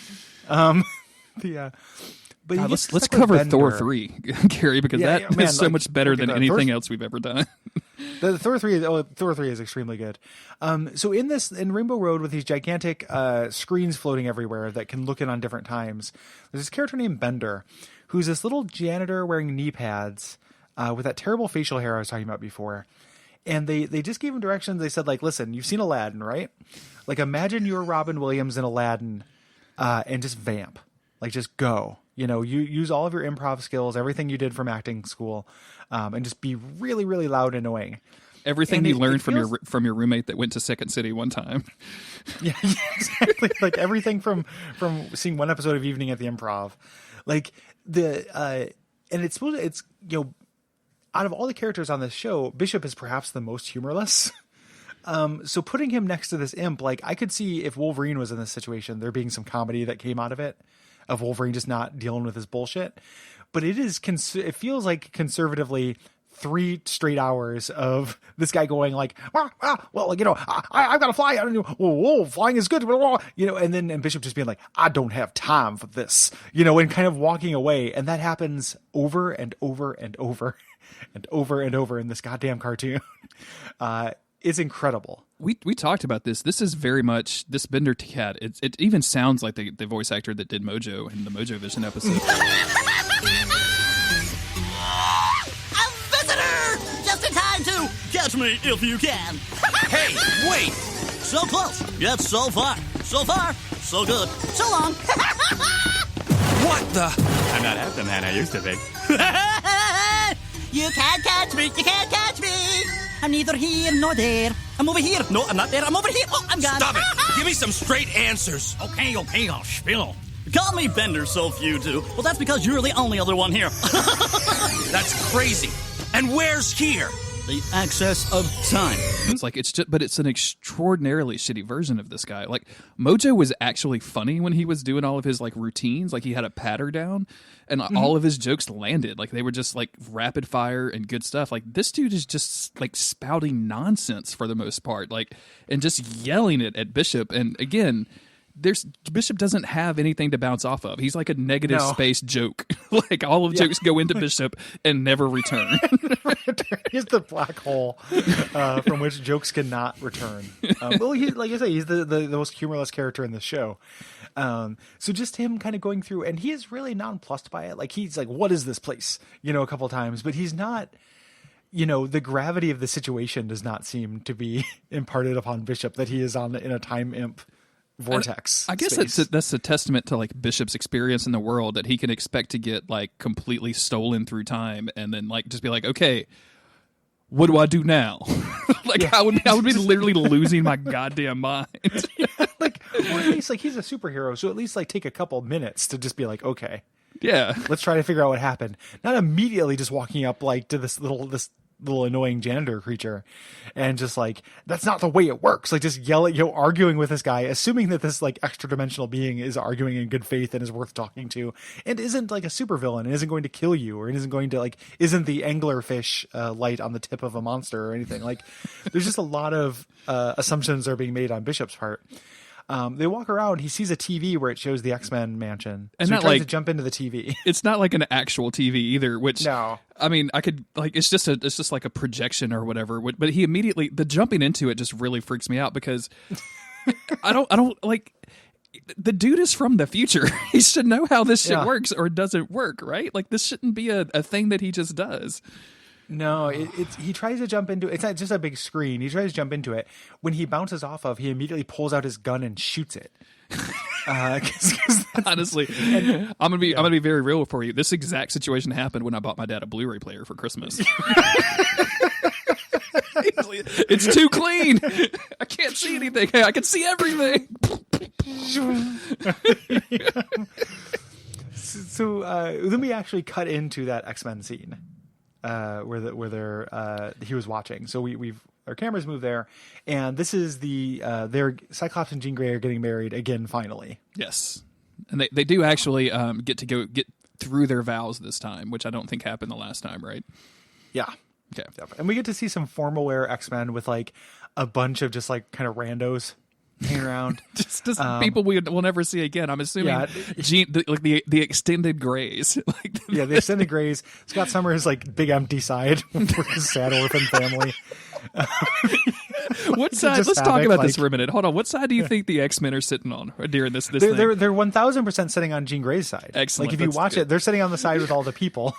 S4: But
S1: God, let's cover Thor 3, Gary, because that is so much better than anything else we've ever done.
S4: The Thor 3 is extremely good. So in Rainbow Road with these gigantic screens floating everywhere that can look in on different times, there's this character named Bender, who's this little janitor wearing knee pads with that terrible facial hair I was talking about before. And they just gave him directions. They said, like, listen, you've seen Aladdin, right? Like, imagine you're Robin Williams in Aladdin and just vamp. Like, just go. You use all of your improv skills, everything you did from acting school, and just be really, really loud and annoying.
S1: Everything you learned from your roommate that went to Second City one time.
S4: Yeah, exactly. Like everything from seeing one episode of Evening at the Improv, like and it's out of all the characters on this show, Bishop is perhaps the most humorless. So putting him next to this imp, like I could see if Wolverine was in this situation, there being some comedy that came out of it. Of Wolverine just not dealing with his bullshit, but it feels like conservatively 3 straight hours of this guy going like, well, I've got to fly. I don't know. Whoa, flying is good. And Bishop just being like, I don't have time for this, and kind of walking away. And that happens over and over and over and over and over in this goddamn cartoon. It's incredible.
S1: We talked about this. This is very much this Bender cat. It even sounds like the voice actor that did Mojo in the Mojo Vision episode.
S2: A visitor! Just in time to catch me if you can.
S5: Hey, wait!
S2: So close, yet so far. So far, so good. So long.
S5: What the?
S6: I'm not half the man I used to be.
S2: You can't catch me. You can't catch me. I'm neither here nor there. I'm over here. No, I'm not there. I'm over here. Oh, I'm gone.
S5: Stop it! Give me some straight answers.
S2: Okay, I'll spill. Call me Bender, so few do. Well, that's because you're the only other one here.
S5: That's crazy. And where's here?
S2: The access of time.
S1: It's an extraordinarily shitty version of this guy. Like Mojo was actually funny when he was doing all of his like routines. Like he had a patter down, and all of his jokes landed. Like they were just like rapid fire and good stuff. Like this dude is just like spouting nonsense for the most part, like and just yelling it at Bishop. And again, Bishop doesn't have anything to bounce off of. He's like a negative space joke. Like all of jokes go into Bishop and never return.
S4: He's the black hole from which jokes cannot return. Like I say, he's the most humorless character in the show. So just him kind of going through, and he is really nonplussed by it. Like he's like, "What is this place?" A couple times, but he's not. The gravity of the situation does not seem to be imparted upon Bishop that he is in a time imp vortex.
S1: I guess that's a testament to like Bishop's experience in the world that he can expect to get like completely stolen through time and then like just be like, okay, what do I do now? I would be literally losing my goddamn mind.
S4: Or at least like he's a superhero, so at least like take a couple minutes to just be like, okay,
S1: yeah,
S4: let's try to figure out what happened. Not immediately just walking up like to this little annoying janitor creature, and just like, that's not the way it works. Like, just arguing with this guy, assuming that this like extra dimensional being is arguing in good faith and is worth talking to, and isn't like a supervillain and isn't going to kill you, or isn't going to like, isn't the anglerfish light on the tip of a monster or anything. Like, there's just a lot of assumptions are being made on Bishop's part. They walk around. He sees a TV where it shows the X-Men mansion,
S1: and
S4: so he tries to jump into the TV.
S1: It's not like an actual TV either. Which
S4: no,
S1: I mean, I could like it's just like a projection or whatever. But he immediately the jumping into it just really freaks me out because I don't like the dude is from the future. He should know how this shit works or doesn't work, right? Like this shouldn't be a thing that he just does.
S4: No, he tries to jump into it. It's not just a big screen. He tries to jump into it. When he bounces off of, he immediately pulls out his gun and shoots it.
S1: Honestly, I'm gonna be very real for you. This exact situation happened when I bought my dad a Blu-ray player for Christmas. It's too clean. I can't see anything. Hey, I can see everything.
S4: So then we actually cut into that X-Men scene. Where he was watching. So our cameras move there, and this is their Cyclops and Jean Grey are getting married again finally.
S1: Yes, and they do actually get through their vows this time, which I don't think happened the last time, right?
S4: Yeah.
S1: Okay.
S4: Yep. And we get to see some formal wear X-Men with like a bunch of just like kind of randos hanging around.
S1: just people we'll never see again. I'm assuming the extended Greys.
S4: The extended Greys. Scott Summers' like big empty side for his sad orphan family.
S1: What side? Let's talk about this for a minute. Hold on. What side do you think the X-Men are sitting on during this thing?
S4: They're 1000% sitting on Jean Grey's side.
S1: Excellent.
S4: Like if you watch it, they're sitting on the side with all the people.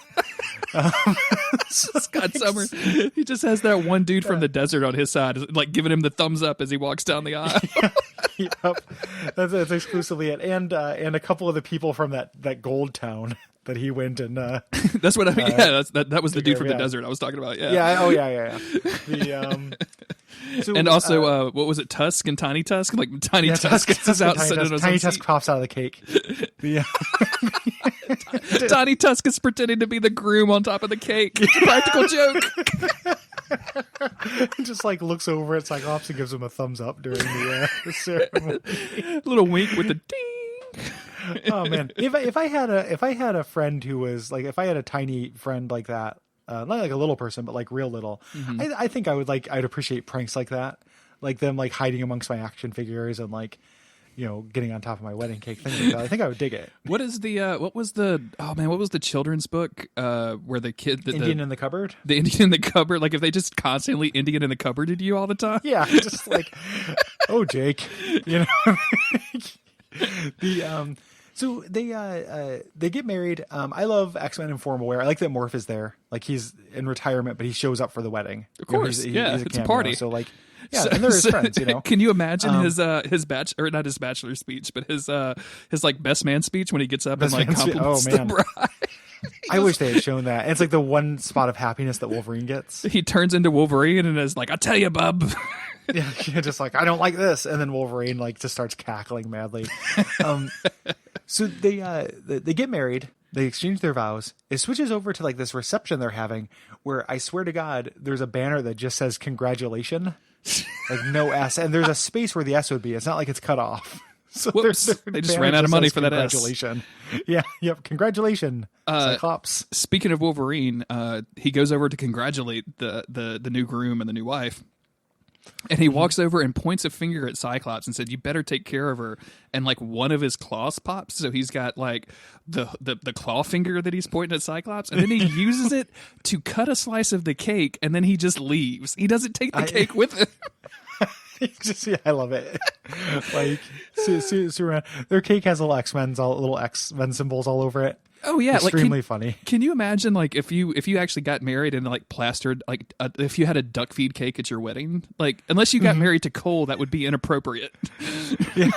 S1: Scott Summers, he just has that one dude from the desert on his side, like giving him the thumbs up as he walks down the aisle.
S4: Yep, that's exclusively it, and a couple of the people from that gold town that he went and.
S1: That's what I mean. That was the dude from the desert I was talking about. Yeah.
S4: Yeah. Oh yeah.
S1: And also, what was it? Tusk and Tiny Tusk? Like Tiny Tusk is out sitting on
S4: Tiny Tusk pops out of the cake.
S1: Tiny Tusk is pretending to be the groom on top of the cake. It's a practical joke.
S4: Just like looks over at Cyclops and gives him a thumbs up during the ceremony.
S1: A little wink with the ding.
S4: Oh man, if I had a friend who was like, if I had a tiny friend like that, not like a little person, but like real little, I think I'd appreciate pranks like that, like them like hiding amongst my action figures and like, getting on top of my wedding cake, things like that. I think I would dig it.
S1: What is what was the children's book where the kid
S4: Indian in the cupboard?
S1: The Indian in the cupboard, like if they just constantly Indian in the cupboard did you all the time?
S4: Yeah, just like, oh Jake, So they get married. I love X-Men in formal wear. I like that Morph is there. Like he's in retirement, but he shows up for the wedding.
S1: Of course, it's a party.
S4: So like, and they're his friends.
S1: Can you imagine his not his bachelor speech, but his like best man speech when he gets up and like compliments the bride?
S4: I wish they had shown that. And it's like the one spot of happiness that Wolverine gets.
S1: He turns into Wolverine and is like, "I tell you, bub."
S4: Yeah, just like, I don't like this, and then Wolverine like just starts cackling madly. So they get married. They exchange their vows. It switches over to like this reception they're having, where I swear to God, there's a banner that just says "Congratulation," like no S, and there's a space where the S would be. It's not like it's cut off. So
S1: they just ran out of money for that S.
S4: Congratulation. Yeah. Yep. Congratulations, Cyclops.
S1: Speaking of Wolverine, he goes over to congratulate the new groom and the new wife. And he walks over and points a finger at Cyclops and said, "You better take care of her." And like one of his claws pops, so he's got like the claw finger that he's pointing at Cyclops, and then he uses it to cut a slice of the cake, and then he just leaves. He doesn't take the cake with him.
S4: I love it. Like Superman, their cake has little X-Men symbols all over it.
S1: Oh yeah,
S4: extremely funny.
S1: Can you imagine like if you actually got married and like plastered like if you had a duck feed cake at your wedding? Like unless you got married to Cole, that would be inappropriate.
S4: Yeah.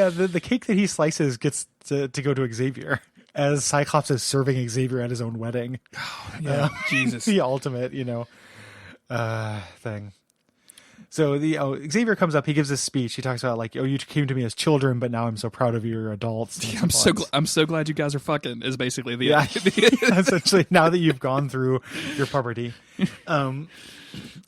S4: The cake that he slices gets to go to Xavier as Cyclops is serving Xavier at his own wedding.
S1: Oh, yeah, Jesus,
S4: the ultimate thing. So Xavier comes up, he gives this speech. He talks about like, oh, you came to me as children, but now I'm so proud of you, you're adults.
S1: I'm so glad you guys are fucking. Is basically the
S4: essentially now that you've gone through your puberty.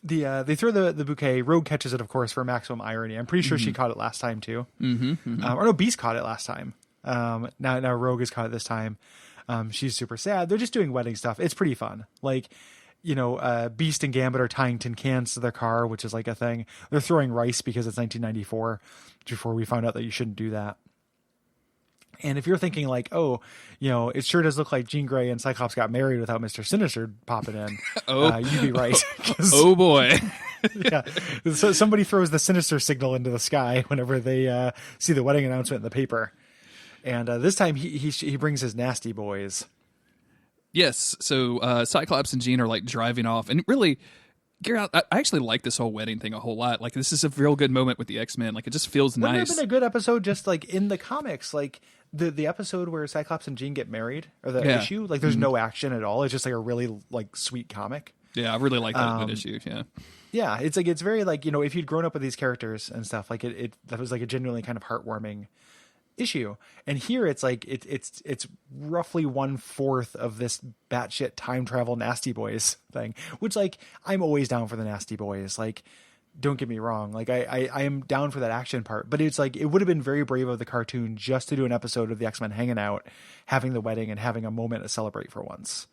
S4: They throw the bouquet. Rogue catches it, of course, for maximum irony. I'm pretty sure she caught it last time too. Or no, Beast caught it last time. Now Rogue has caught it this time. She's super sad. They're just doing wedding stuff. It's pretty fun. Like, Beast and Gambit are tying tin cans to their car, which is like a thing. They're throwing rice because it's 1994, before we found out that you shouldn't do that. And if you're thinking like, oh, it sure does look like Jean Grey and Cyclops got married without Mr. Sinister popping in, you'd be right.
S1: Oh boy.
S4: Yeah. So somebody throws the Sinister signal into the sky whenever they see the wedding announcement in the paper. And this time he brings his nasty boys.
S1: Yes. So Cyclops and Jean are like driving off, and really, Garrett, I actually like this whole wedding thing a whole lot. Like, this is a real good moment with the X-Men. Like, it just feels nice.
S4: Wouldn't it have been a good episode just like in the comics, like the episode where Cyclops and Jean get married, or the issue? Like, there's no action at all. It's just like a really like sweet comic.
S1: Yeah, I really like that issue. Yeah.
S4: Yeah, it's like, it's very like, if you'd grown up with these characters and stuff, like that was like a genuinely kind of heartwarming issue. And here it's like it's roughly 1/4 of this batshit time travel Nasty Boys thing, which, like, I'm always down for the Nasty Boys. Like, don't get me wrong, like I am down for that action part, but it's like, it would have been very brave of the cartoon just to do an episode of the X-Men hanging out, having the wedding, and having a moment to celebrate for once.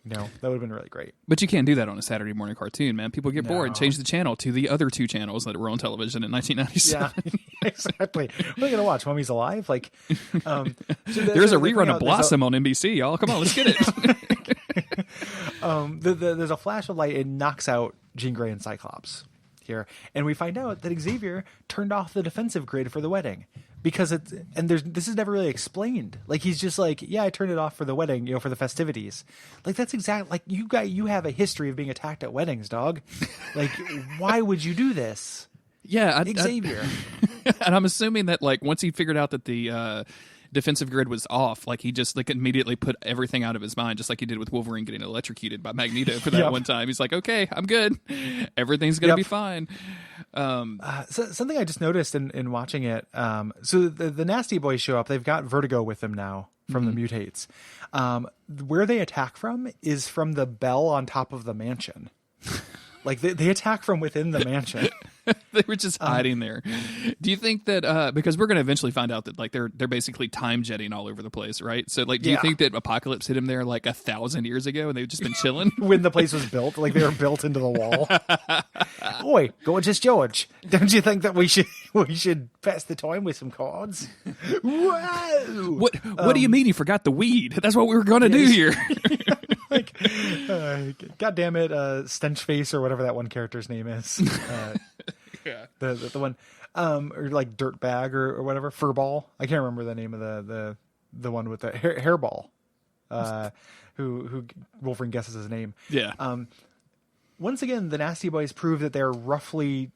S4: That would have been really great.
S1: But you can't do that on a Saturday morning cartoon, man. People get bored. Change the channel to the other two channels that were on television in 1997.
S4: Yeah, exactly. What are you going to watch? Mummy's Alive? Like,
S1: there's a rerun of Blossom on NBC, y'all. Come on, let's get it.
S4: There's a flash of light. It knocks out Jean Grey and Cyclops here. And we find out that Xavier turned off the defensive grid for the wedding. Because this is never really explained. Like, he's just like, yeah, I turned it off for the wedding, for the festivities. Like, that's exactly, like, you have a history of being attacked at weddings, dog. Like, why would you do this?
S1: Yeah,
S4: Xavier.
S1: And I'm assuming that, like, once he figured out that the defensive grid was off, like, he just like immediately put everything out of his mind, just like he did with Wolverine getting electrocuted by Magneto for that one time. He's like, okay, I'm good. Everything's gonna be fine.
S4: So something I just noticed in watching it. So the Nasty Boys show up. They've got Vertigo with them now from the mutates. Where they attack from is from the bell on top of the mansion. Like, they attack from within the mansion.
S1: They were just hiding there. Do you think that because we're going to eventually find out that, like, they're basically time jetting all over the place, right? So, like, do you think that Apocalypse hit him there like 1,000 years ago and they've just been chilling
S4: when the place was built? Like, they were built into the wall. Oi, gorgeous George! Don't you think that we should pass the time with some cards? Whoa!
S1: What do you mean you forgot the weed? That's what we were going to do here.
S4: Like, God damn it, Stench Face, or whatever that one character's name is. The one, or like Dirtbag or whatever, Furball. I can't remember the name of the one with the hairball. Who Wolverine guesses his name.
S1: Yeah.
S4: Once again, the Nasty Boys prove that they're roughly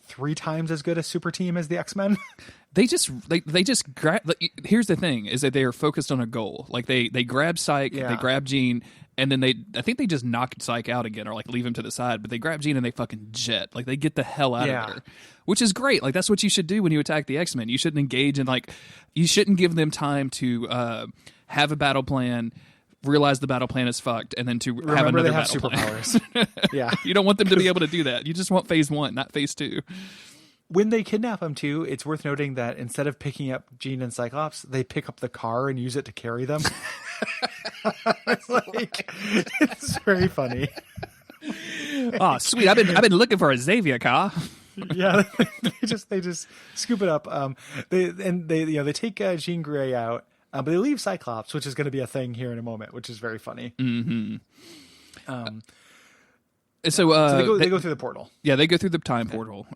S4: 3 times as good a super team as the X-Men.
S1: They just grab. Here's the thing: is that they are focused on a goal. Like, they grab Psyche, they grab Jean, and then I think they just knock Psyche out again, or like leave him to the side. But they grab Jean and they fucking jet. Like, they get the hell out of there, which is great. Like, that's what you should do when you attack the X-Men. You shouldn't engage in, like, you shouldn't give them time to have a battle plan, realize the battle plan is fucked, and then to have another battle
S4: superpowers.
S1: plan. Yeah, you don't want them to be able to do that. You just want phase 1, not phase 2.
S4: When they kidnap him too, it's worth noting that instead of picking up Jean and Cyclops, they pick up the car and use it to carry them. It's very funny.
S1: Oh, sweet! I've been looking for a Xavier car.
S4: Yeah, they just scoop it up. They take Jean Grey out, but they leave Cyclops, which is going to be a thing here in a moment, which is very funny.
S1: Mm-hmm.
S4: So they go through the portal.
S1: Yeah, they go through the time portal.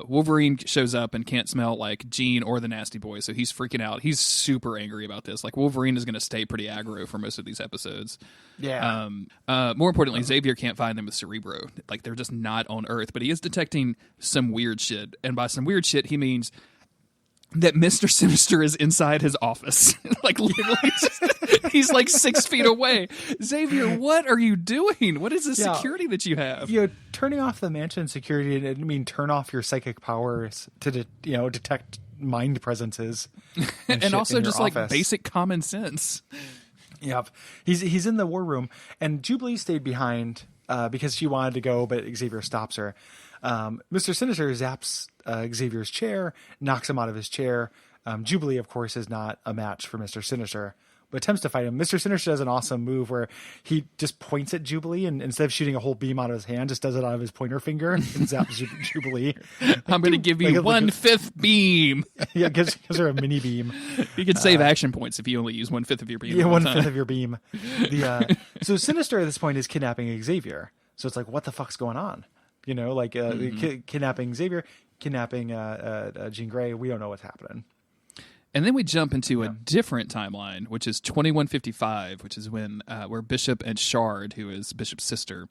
S1: Wolverine shows up and can't smell, like, Jean or the Nasty Boy, so he's freaking out. He's super angry about this. Like, Wolverine is going to stay pretty aggro for most of these episodes.
S4: Yeah.
S1: More importantly, Xavier can't find them with Cerebro. Like, they're just not on Earth, but he is detecting some weird shit. And by some weird shit, he means that Mr. Sinister is inside his office. Like literally, he's like 6 feet away. Xavier, what are you doing? What is this security that you have?
S4: Turning off the mansion security didn't mean turn off your psychic powers to detect mind presences,
S1: and also just like
S4: office.
S1: basic common sense.
S4: Yep, he's in the war room, and Jubilee stayed behind because she wanted to go, but Xavier stops her. Mr. Sinister zaps Xavier's chair, knocks him out of his chair. Jubilee, of course, is not a match for Mr. Sinister, but attempts to fight him. Mr. Sinister does an awesome move where he just points at Jubilee, and instead of shooting a whole beam out of his hand, just does it out of his pointer finger and zaps Jubilee.
S1: I'm going to give you 1/5 beam.
S4: Yeah, gives her a mini beam.
S1: You can save action points if you only use 1/5 of your beam.
S4: Yeah, 1/5 of your beam. So Sinister at this point is kidnapping Xavier. So it's like, what the fuck's going on? Kidnapping Xavier, kidnapping Jean Grey. We don't know what's happening.
S1: And then we jump into a different timeline, which is 2155, which is when where Bishop and Shard, who is Bishop's sister,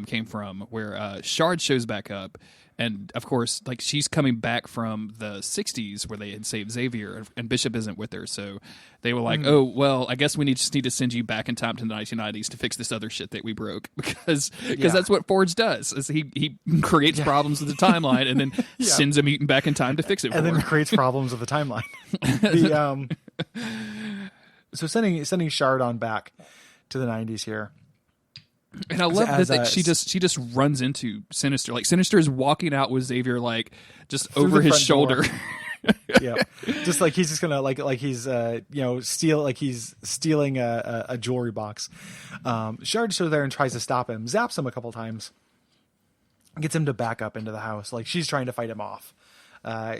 S1: came from, where Shard shows back up. And, of course, like she's coming back from the 60s where they had saved Xavier, and Bishop isn't with her. So they were like, oh, well, I guess we just need to send you back in time to the 1990s to fix this other shit that we broke. Because that's what Forge does. Is he creates problems with the timeline and then sends a mutant back in time to fix it for
S4: and
S1: her.
S4: then creates problems with the timeline. So sending Shard on back to the 90s here.
S1: And I love that she just runs into Sinister. Like Sinister is walking out with Xavier, like just over his shoulder.
S4: Yeah, just like he's just gonna like he's stealing a jewelry box. Shard shows there and tries to stop him, zaps him a couple times, gets him to back up into the house. Like she's trying to fight him off.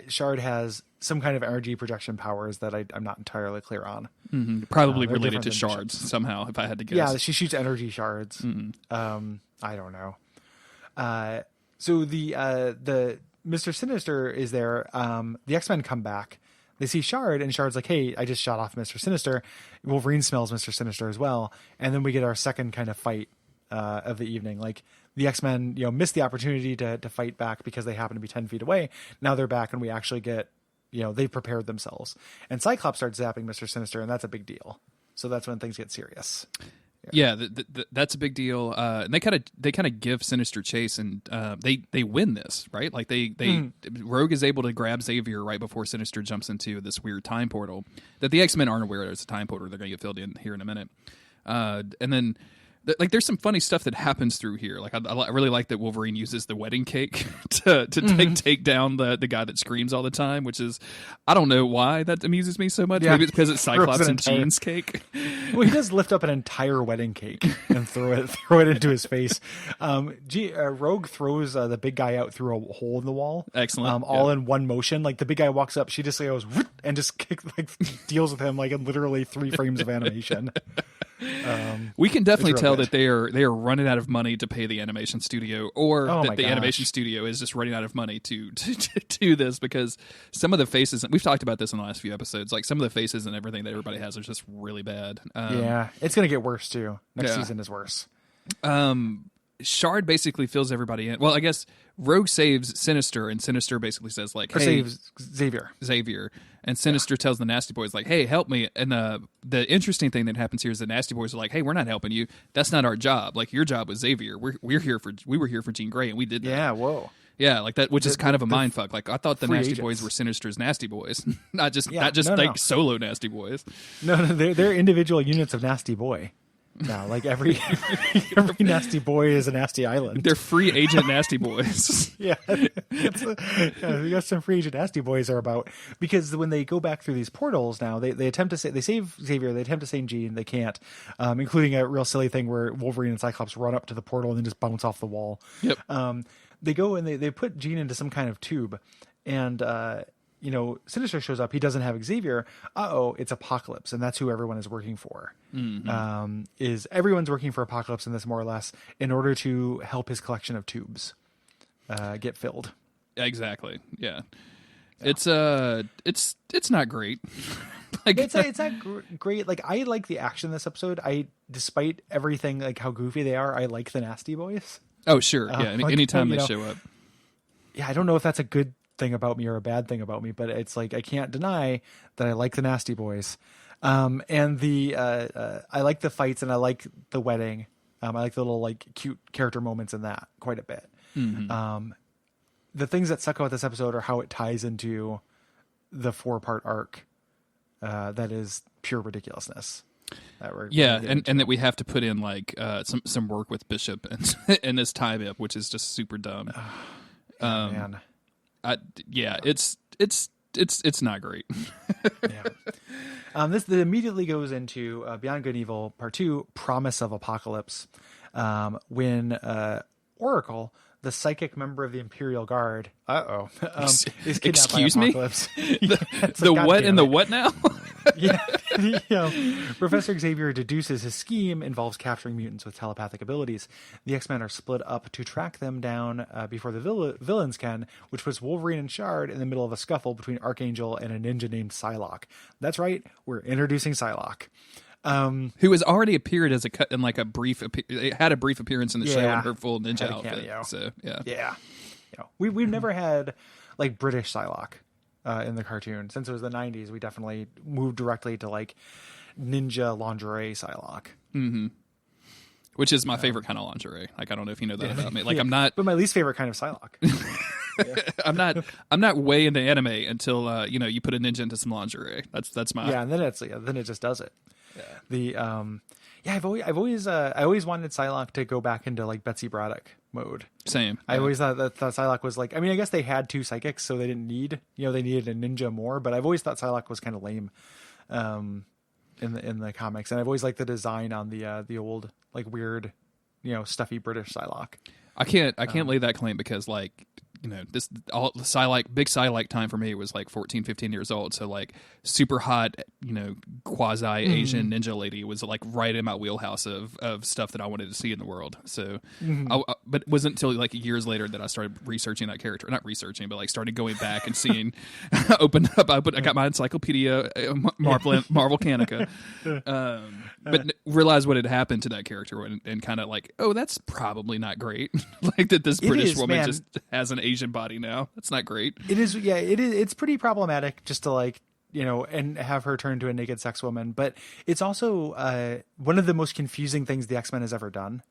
S4: Shard has some kind of energy projection powers that I'm not entirely clear on.
S1: Mm-hmm. Probably related to shards somehow, if I had to guess.
S4: Yeah, she shoots energy shards. I don't know. So the Mr. Sinister is there. The X-Men come back. They see Shard, and Shard's like, hey, I just shot off Mr. Sinister. Wolverine smells Mr. Sinister as well. And then we get our second kind of fight of the evening. Like, the X-Men, missed the opportunity to fight back because they happen to be 10 feet away. Now they're back, and we actually get, they've prepared themselves. And Cyclops starts zapping Mr. Sinister, and that's a big deal. So that's when things get serious.
S1: Yeah, that's a big deal. And they kind of give Sinister chase, and they win this, right? Like Rogue is able to grab Xavier right before Sinister jumps into this weird time portal that the X-Men aren't aware there's a time portal. They're going to get filled in here in a minute. And then there's some funny stuff that happens through here. Like I really like that Wolverine uses the wedding cake to take down the guy that screams all the time, which is, I don't know why that amuses me so much. Yeah. Maybe it's because it's Cyclops and Jean's cake.
S4: Well, he does lift up an entire wedding cake and throw it into his face. Rogue throws the big guy out through a hole in the wall.
S1: Excellent.
S4: All in one motion. Like the big guy walks up, she just goes and just deals with him like in literally 3 frames of animation.
S1: We can definitely tell that they are running out of money to pay the animation studio, or that the animation studio is just running out of money to do this, because some of the faces, and we've talked about this in the last few episodes, like some of the faces and everything that everybody has are just really bad.
S4: It's going to get worse too. Next season is worse.
S1: Shard basically fills everybody in. Well, I guess Rogue saves Sinister, and Sinister basically says like, "Hey,
S4: saves Xavier." And Sinister tells the Nasty Boys like, "Hey, help me." And the interesting thing that happens here is the Nasty Boys are like, "Hey, we're not helping you. That's not our job. Like your job was Xavier. We were here for Jean Grey, and we did that." Yeah, whoa.
S1: Yeah, like that, which is kind of a mind fuck. Like I thought the Nasty Boys were Sinister's Nasty Boys, not just solo Nasty Boys.
S4: No, they're individual units of Nasty Boy. No, like every Nasty Boy is a Nasty Island.
S1: They're free agent Nasty Boys.
S4: Yeah, we got some free agent Nasty Boys are about, because when they go back through these portals now, they attempt to they save Xavier, they attempt to save Jean, they can't, including a real silly thing where Wolverine and Cyclops run up to the portal and then just bounce off the wall.
S1: Yep.
S4: They go and they put Jean into some kind of tube, and Sinister shows up. He doesn't have Xavier. It's Apocalypse, and that's who everyone is working for. Mm-hmm. Everyone's working for Apocalypse in this, more or less, in order to help his collection of tubes get filled.
S1: Exactly. Yeah. It's not great. Like
S4: it's not great. Like I like the action in this episode. Despite everything, like how goofy they are, I like the Nasty Boys.
S1: Oh sure, yeah. Anytime they show up.
S4: Yeah, I don't know if that's a good thing about me or a bad thing about me, but it's like I can't deny that I like the Nasty Boys. And I like the fights and I like the wedding. I like the little like cute character moments in that quite a bit. The things that suck about this episode are how it ties into the 4-part arc. That is pure ridiculousn's.
S1: And that we have to put in like some work with Bishop and this time up, which is just super dumb.
S4: Man.
S1: It's not great.
S4: This immediately goes into Beyond Good and Evil Part 2, Promise of Apocalypse, when Oracle, the psychic member of the Imperial Guard, is kidnapped
S1: Excuse
S4: by
S1: me?
S4: Apocalypse.
S1: The what and the what now?
S4: Professor Xavier deduces his scheme involves capturing mutants with telepathic abilities. The X-Men are split up to track them down before the villains can, which puts Wolverine and Shard in the middle of a scuffle between Archangel and a ninja named Psylocke. That's right, we're introducing Psylocke.
S1: Who has already appeared as a brief appearance in the show in her full ninja
S4: Had a
S1: outfit.
S4: cameo.
S1: So
S4: We've never had like British Psylocke in the cartoon since it was the 90s. We definitely moved directly to like ninja lingerie Psylocke,
S1: which is my favorite kind of lingerie. Like I don't know if you know that about me. Like I'm not,
S4: but my least favorite kind of Psylocke.
S1: I'm not way into anime until you put a ninja into some lingerie. That's my
S4: and then it just does it. I've always wanted Psylocke to go back into like Betsy Braddock mode.
S1: Same.
S4: I always thought that Psylocke was like, I mean, I guess they had 2 psychics, so they didn't need, they needed a ninja more, but I've always thought Psylocke was kind of lame in the comics, and I've always liked the design on the old like weird, stuffy British Psylocke.
S1: I can't lay that claim because like this all the big Psylocke time for me was like 14, 15 years old. So like super hot, quasi Asian ninja lady was like right in my wheelhouse of stuff that I wanted to see in the world. So, but it wasn't until like years later that I started researching that character. Not researching, but like started going back and seeing. I got my encyclopedia, Marvel Canica, but realized what had happened to that character and kind of like, oh, that's probably not great. Like that this British woman just has an Asian body now. That's not great.
S4: It is. Yeah, it is. It's pretty problematic just to like, and have her turn into a naked sex woman. But it's also one of the most confusing things the X-Men has ever done.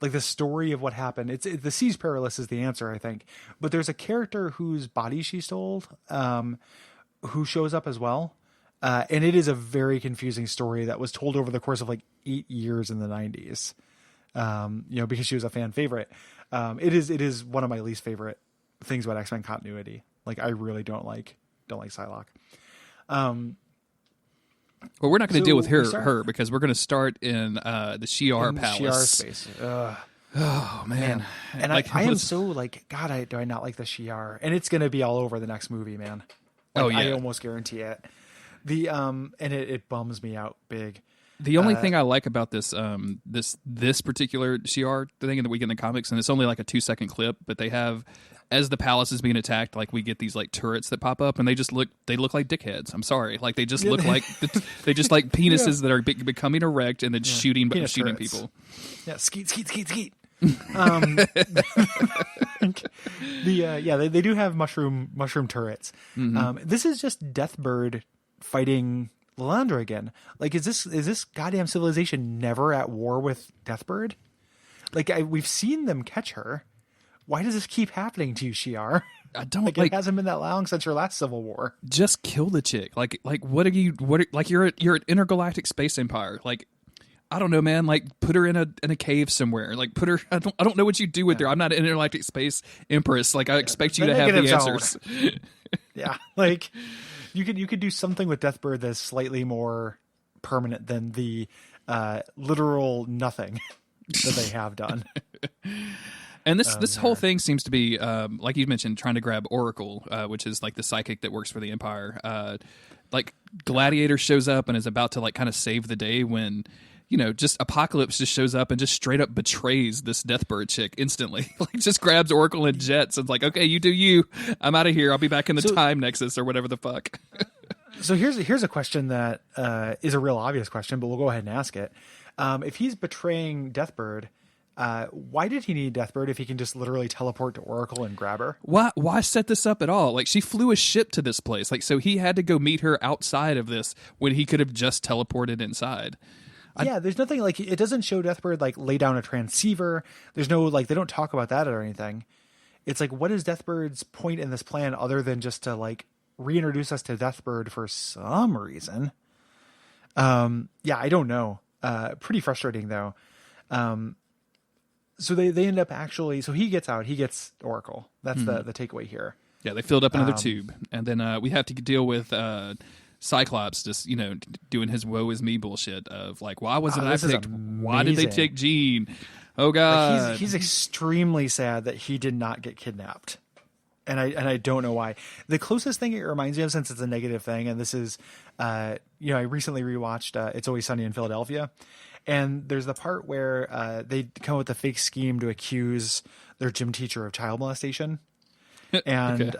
S4: Like the story of what happened. The Seas Perilous is the answer, I think. But there's a character whose body she stole, who shows up as well. And it is a very confusing story that was told over the course of like 8 years in the 90s. Because she was a fan favorite. It is one of my least favorite things about X-Men continuity. Like I really don't like Psylocke.
S1: Well, we're not going to deal with her because we're going to start in the Shi'ar Palace.
S4: Shi'ar space.
S1: Oh man.
S4: And I am so like, God, do I not like the Shi'ar? And it's going to be all over the next movie, man. Like, I almost guarantee it. And it bums me out big.
S1: The only thing I like about this particular Shi'ar thing in the Week in the Comics, and it's only like a 2-second clip, but they have, as the palace is being attacked, like we get these like turrets that pop up, and they look like dickheads. I'm sorry, like they just look like penises that are becoming erect and then shooting
S4: turrets.
S1: people.
S4: Yeah, skeet. They do have mushroom turrets. This is just Deathbird fighting Lilandra again. Like, is this goddamn civilization never at war with Deathbird? Like, we've seen them catch her. Why does this keep happening to you, Shi'ar?
S1: I don't
S4: like it hasn't been that long since your last civil war.
S1: Just kill the chick. Like you're an intergalactic space empire. Like, I don't know, man. Like, put her in a cave somewhere. Like, put her. I don't know what you do with her. I'm not an intergalactic space empress. Like, I expect you to have the answers.
S4: Yeah, like you could do something with Deathbird that's slightly more permanent than the literal nothing that they have done.
S1: And this whole thing seems to be, like you mentioned, trying to grab Oracle, which is like the psychic that works for the Empire. Like Gladiator shows up and is about to like kind of save the day when, just Apocalypse just shows up and just straight up betrays this Deathbird chick instantly. Like just grabs Oracle and jets and like, okay, you do you. I'm out of here. I'll be back in the time nexus or whatever the fuck.
S4: So here's a question that is a real obvious question, but we'll go ahead and ask it. If he's betraying Deathbird, why did he need Deathbird if he can just literally teleport to Oracle and grab her?
S1: Why set this up at all? Like, she flew a ship to this place. Like, so he had to go meet her outside of this when he could have just teleported inside.
S4: Yeah, there's nothing like, it doesn't show Deathbird like lay down a transceiver. There's no like, they don't talk about that or anything. It's like, what is Deathbird's point in this plan other than just to like reintroduce us to Deathbird for some reason? Yeah, I don't know. Pretty frustrating though. So they end up actually, so he gets out, he gets Oracle. That's the takeaway here.
S1: Yeah, they filled up another tube. And then we have to deal with Cyclops just, doing his woe is me bullshit of like, why wasn't I picked? Why did they take Jean? Oh, God.
S4: Like he's extremely sad that he did not get kidnapped. And I don't know why. The closest thing it reminds me of, since it's a negative thing, and this is, I recently rewatched It's Always Sunny in Philadelphia. And there's the part where they come up with a fake scheme to accuse their gym teacher of child molestation. And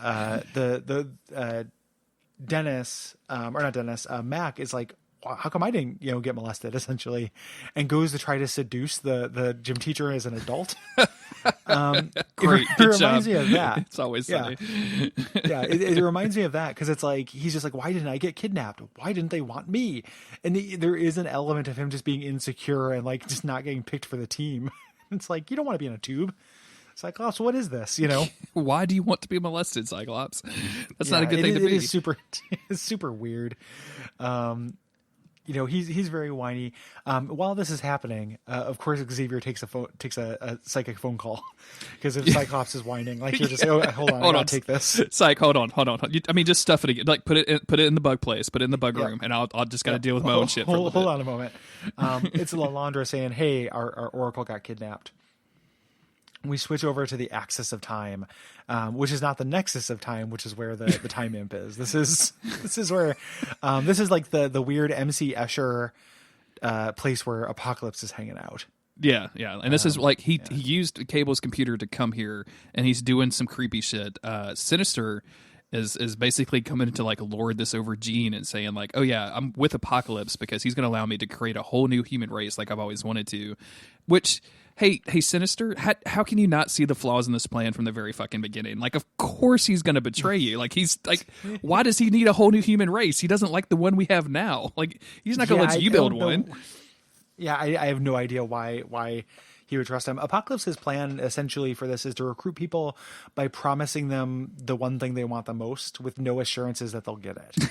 S4: Mac is like, how come I didn't, get molested, essentially, and goes to try to seduce the gym teacher as an adult.
S1: Great,
S4: it
S1: good
S4: reminds
S1: job.
S4: me of that.
S1: It's always sunny.
S4: Yeah, it reminds me of that, because it's like, he's just like, why didn't I get kidnapped? Why didn't they want me? And there is an element of him just being insecure and like just not getting picked for the team. It's like, you don't want to be in a tube. Cyclops, what is this?
S1: Why do you want to be molested, Cyclops? That's not a good thing to be.
S4: It is super weird. He's very whiny. While this is happening, of course, Xavier takes a psychic phone call, because if Cyclops is whining, like, you're just, hold on, I gotta take this.
S1: Psych, hold on. Just stuff it again. Like, put it in the bug place, put it in the bug room, and I'll just gotta deal with my own shit.
S4: Hold on a moment. It's Lalandra saying, "Hey, our Oracle got kidnapped." We switch over to the axis of time, which is not the nexus of time, which is where the time imp is. This is where this is like the weird MC Escher place where Apocalypse is hanging out.
S1: Yeah. And this is like he used Cable's computer to come here, and he's doing some creepy shit. Sinister is basically coming to like lord this over Jean and saying like, oh yeah, I'm with Apocalypse because he's going to allow me to create a whole new human race like I've always wanted to. Which, hey Sinister, how can you not see the flaws in this plan from the very fucking beginning? Like, of course he's going to betray you. Like, he's like, why does he need a whole new human race? He doesn't like the one we have now. Like, he's not going to let you build one.
S4: Yeah, I have no idea why he would trust him. Apocalypse's plan essentially for this is to recruit people by promising them the one thing they want the most with no assurances that they'll get it.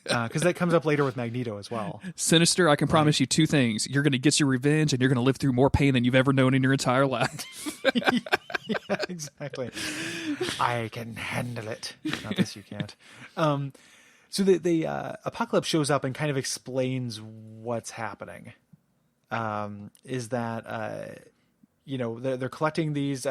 S4: Because that comes up later with Magneto as well.
S1: Sinister, I can promise you two things. You're going to get your revenge, and you're going to live through more pain than you've ever known in your entire life.
S4: Yeah, exactly. I can handle it. Not this, you can't. So the Apocalypse shows up and kind of explains what's happening. Is that they're collecting these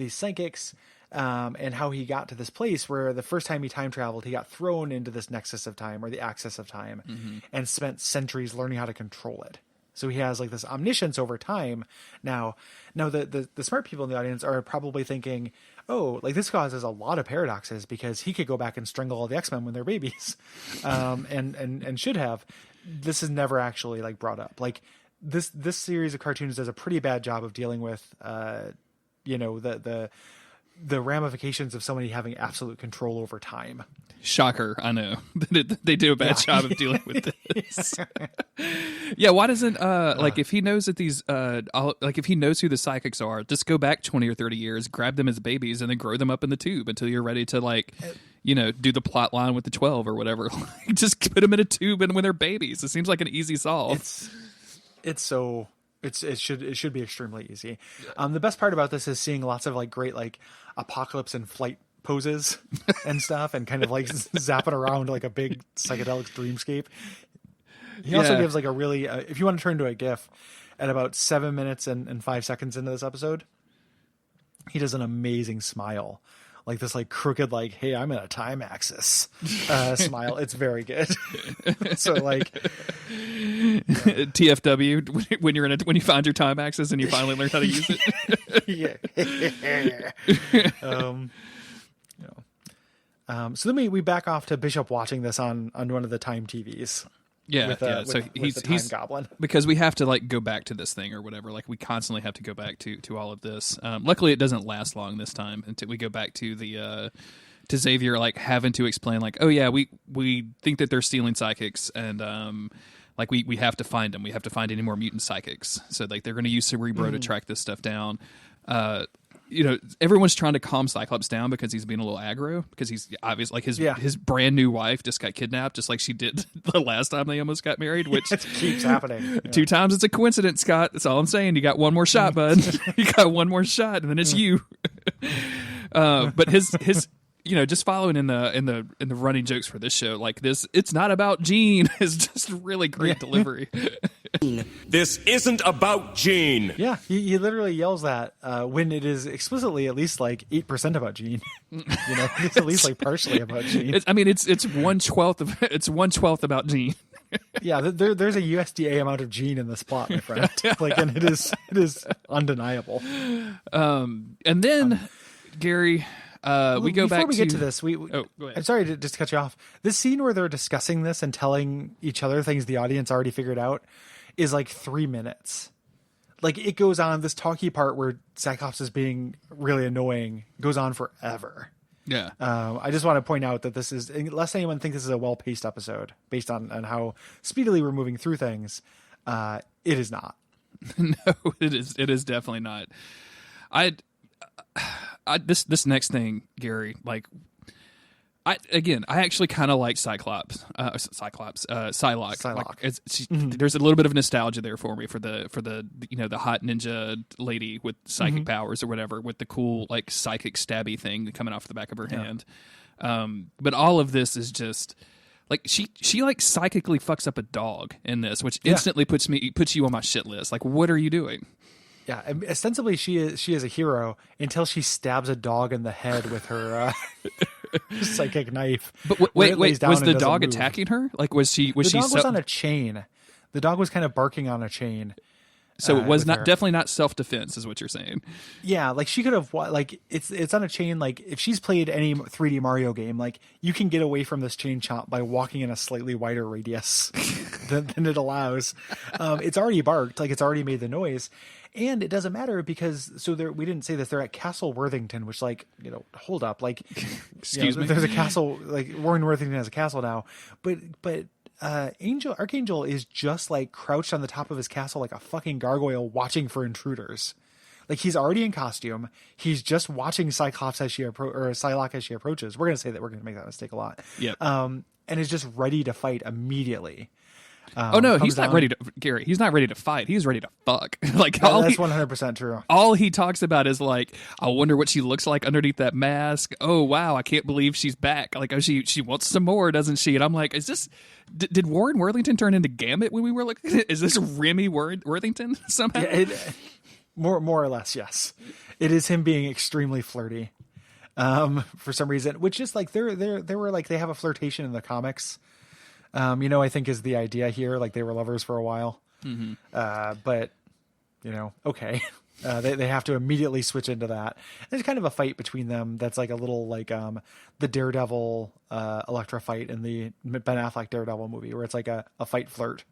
S4: psychics, and how he got to this place where the first time he time traveled, he got thrown into this nexus of time, or the axis of time, and spent centuries learning how to control it. So he has like this omniscience over time. Now the smart people in the audience are probably thinking, oh, like this causes a lot of paradoxes, because he could go back and strangle all the X-Men when they're babies, and should have. This is never actually like brought up. Like this series of cartoons does a pretty bad job of dealing with the ramifications of somebody having absolute control over time.
S1: Shocker, I know. They do a bad job of dealing with this. Yeah, why doesn't like, if he knows that these if he knows who the psychics are, just go back 20 or 30 years, grab them as babies, and then grow them up in the tube until you're ready to do the plot line with the 12 or whatever. Just put them in a tube and when they're babies. It seems like an easy solve.
S4: It should be extremely easy. The best part about this is seeing lots of like great like Apocalypse in flight poses and stuff, and kind of like zapping around like a big psychedelic dreamscape. He also gives like a really if you want to turn to a GIF at about 7 minutes and 5 seconds into this episode, he does an amazing smile. Like this, like crooked, like, hey, I'm in a time axis smile. It's very good. So like
S1: TFW when you find your time axis and you finally learn how to use it.
S4: So then we back off to Bishop watching this on one of the Time TVs.
S1: Yeah,
S4: with,
S1: yeah.
S4: with,
S1: So
S4: with the Time Goblin.
S1: because we have to like go back to this thing or whatever. Like we constantly have to go back to all of this. Luckily, it doesn't last long this time until we go back to the to Xavier like having to explain like, oh yeah, we think that they're stealing psychics and like we have to find them. We have to find any more mutant psychics. So like they're going to use Cerebro to track this stuff down. You know, everyone's trying to calm Cyclops down because he's being a little aggro because he's obviously like his brand new wife just got kidnapped just like she did the last time they almost got married, which
S4: It keeps happening. Yeah.
S1: 2 times it's a coincidence, Scott. That's all I'm saying. You got one more shot, bud. You got one more shot, and then it's you. But his you know, just following in the running jokes for this show, like this, it's not about Jean is just really great delivery.
S5: This isn't about Jean.
S4: Yeah, he literally yells that when it is explicitly at least like 8% about Jean. You know, it's at least like partially about Jean.
S1: It's 1/12 about Jean.
S4: Yeah, there's a USDA amount of Jean in this plot, my friend. Like, and it is undeniable.
S1: And then Gary, we go back
S4: before we get to this.
S1: go ahead.
S4: I'm sorry to just cut you off. This scene where they're discussing this and telling each other things the audience already figured out is like 3 minutes. Like it goes on. This talky part where Cyclops is being really annoying goes on forever.
S1: Yeah.
S4: I just want to point out that this is, unless anyone thinks this is a well-paced episode based on how speedily we're moving through things, it is not.
S1: No, it is definitely not. This next thing, Gary, like I actually kind of like Psylocke. Like, there's a little bit of nostalgia there for me for the you know, the hot ninja lady with psychic powers or whatever, with the cool like psychic stabby thing coming off the back of her hand. But all of this is just like she like psychically fucks up a dog in this, which instantly puts you on my shit list. Like, what are you doing?
S4: Yeah, ostensibly she is a hero until she stabs a dog in the head with her psychic knife.
S1: But wait, was the dog attacking her? Like, was she?
S4: The dog was on a chain. The dog was kind of barking on a chain.
S1: So it was definitely not self-defense, is what you're saying.
S4: Yeah, like she could have like it's on a chain. Like if she's played any 3D Mario game, like you can get away from this chain chomp by walking in a slightly wider radius than it allows. It's already barked, like it's already made the noise. And it doesn't matter because we didn't say this. They're at Castle Worthington, which, like, you know, hold up, like,
S1: excuse me.
S4: There's a castle, like Warren Worthington has a castle now, but Archangel is just like crouched on the top of his castle like a fucking gargoyle, watching for intruders. Like he's already in costume. He's just watching Cyclops as Psylocke as she approaches. We're gonna say that we're gonna make that mistake a lot.
S1: Yeah.
S4: And is just ready to fight immediately.
S1: Oh no, he's not ready to, Gary. He's not ready to fight. He's ready to fuck. Like
S4: that's 100% true.
S1: All he talks about is like, I wonder what she looks like underneath that mask. Oh wow, I can't believe she's back. Like, oh, she wants some more, doesn't she? And I'm like, is this? Did Warren Worthington turn into Gambit when we were looking? Is this Remy Worthington somehow?
S4: Yeah, more or less, yes. It is him being extremely flirty, for some reason. Which is like they were like they have a flirtation in the comics. You know, I think is the idea here. Like they were lovers for a while, but you know, okay. They have to immediately switch into that. There's kind of a fight between them that's like a little like the Daredevil Elektra fight in the Ben Affleck Daredevil movie, where it's like a fight flirt.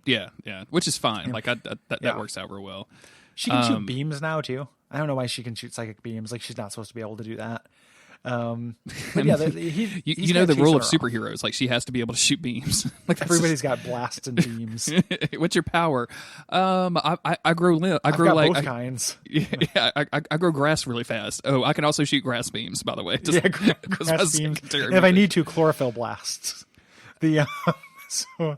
S1: Yeah, which is fine. Like that works out real well.
S4: She can shoot beams now too. I don't know why she can shoot psychic beams. Like she's not supposed to be able to do that. But yeah,
S1: you know the rule of superheroes. Like she has to be able to shoot beams. Like
S4: everybody's got blasts and beams.
S1: What's your power? I grow
S4: both kinds.
S1: Yeah, I grow grass really fast. Oh, I can also shoot grass beams. By the way,
S4: grass beams. And if I need to, chlorophyll blasts. So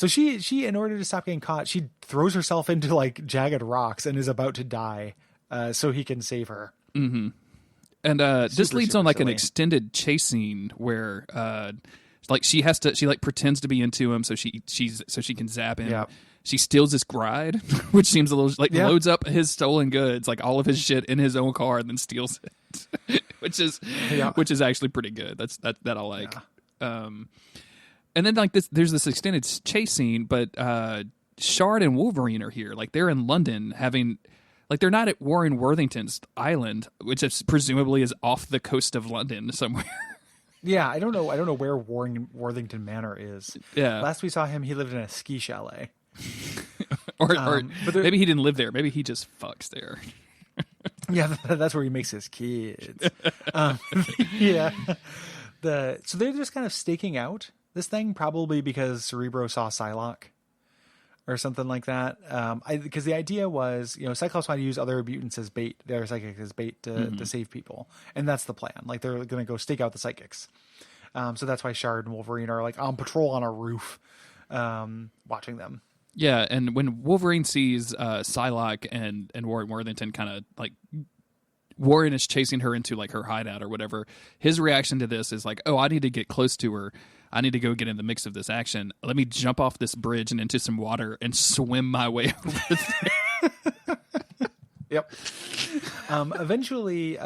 S4: she in order to stop getting caught, she throws herself into like jagged rocks and is about to die, so he can save her.
S1: Mm-hmm. And this leads on like silly. An extended chase scene where like she like pretends to be into him so she can zap him. Yep. She steals his gride, which seems a little like loads up his stolen goods, like all of his shit in his own car, and then steals it, which is actually pretty good. That I like. Yeah. And then like there's this extended chase scene, but Shard and Wolverine are here. Like they're in London having. Like, they're not at Warren Worthington's island, which is presumably is off the coast of London somewhere.
S4: Yeah, I don't know where Worthington Manor is.
S1: Yeah.
S4: Last we saw him, he lived in a ski chalet.
S1: or maybe he didn't live there. Maybe he just fucks there.
S4: Yeah, that's where he makes his kids. Yeah. So they're just kind of staking out this thing, probably because Cerebro saw Psylocke or something like that. Because the idea was, Cyclops wanted to use other mutants as bait, their psychics as bait to save people. And that's the plan. Like, they're going to go stake out the psychics. So that's why Shard and Wolverine are like on patrol on a roof, watching them.
S1: Yeah, and when Wolverine sees Psylocke and Warren Worthington kind of like Warren is chasing her into like her hideout or whatever, his reaction to this is like, oh, I need to get close to her. I need to go get in the mix of this action. Let me jump off this bridge and into some water and swim my way over there.
S4: Yep. Eventually,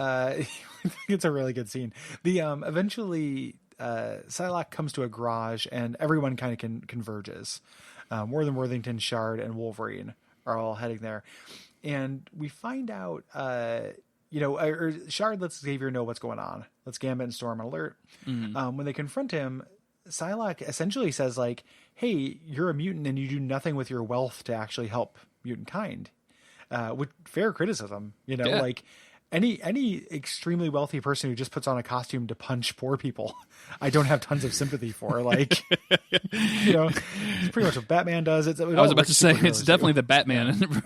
S4: it's a really good scene. Eventually, Psylocke comes to a garage and everyone kind of converges. More than Worthington, Shard, and Wolverine are all heading there. And we find out, Shard lets Xavier know what's going on. Let's Gambit and Storm alert. Mm-hmm. When they confront him, Psylocke essentially says, like, hey, you're a mutant and you do nothing with your wealth to actually help mutant kind. With fair criticism,
S1: Yeah.
S4: Like any extremely wealthy person who just puts on a costume to punch poor people, I don't have tons of sympathy for. Like, it's pretty much what Batman does. I
S1: was about to say, it's definitely the Batman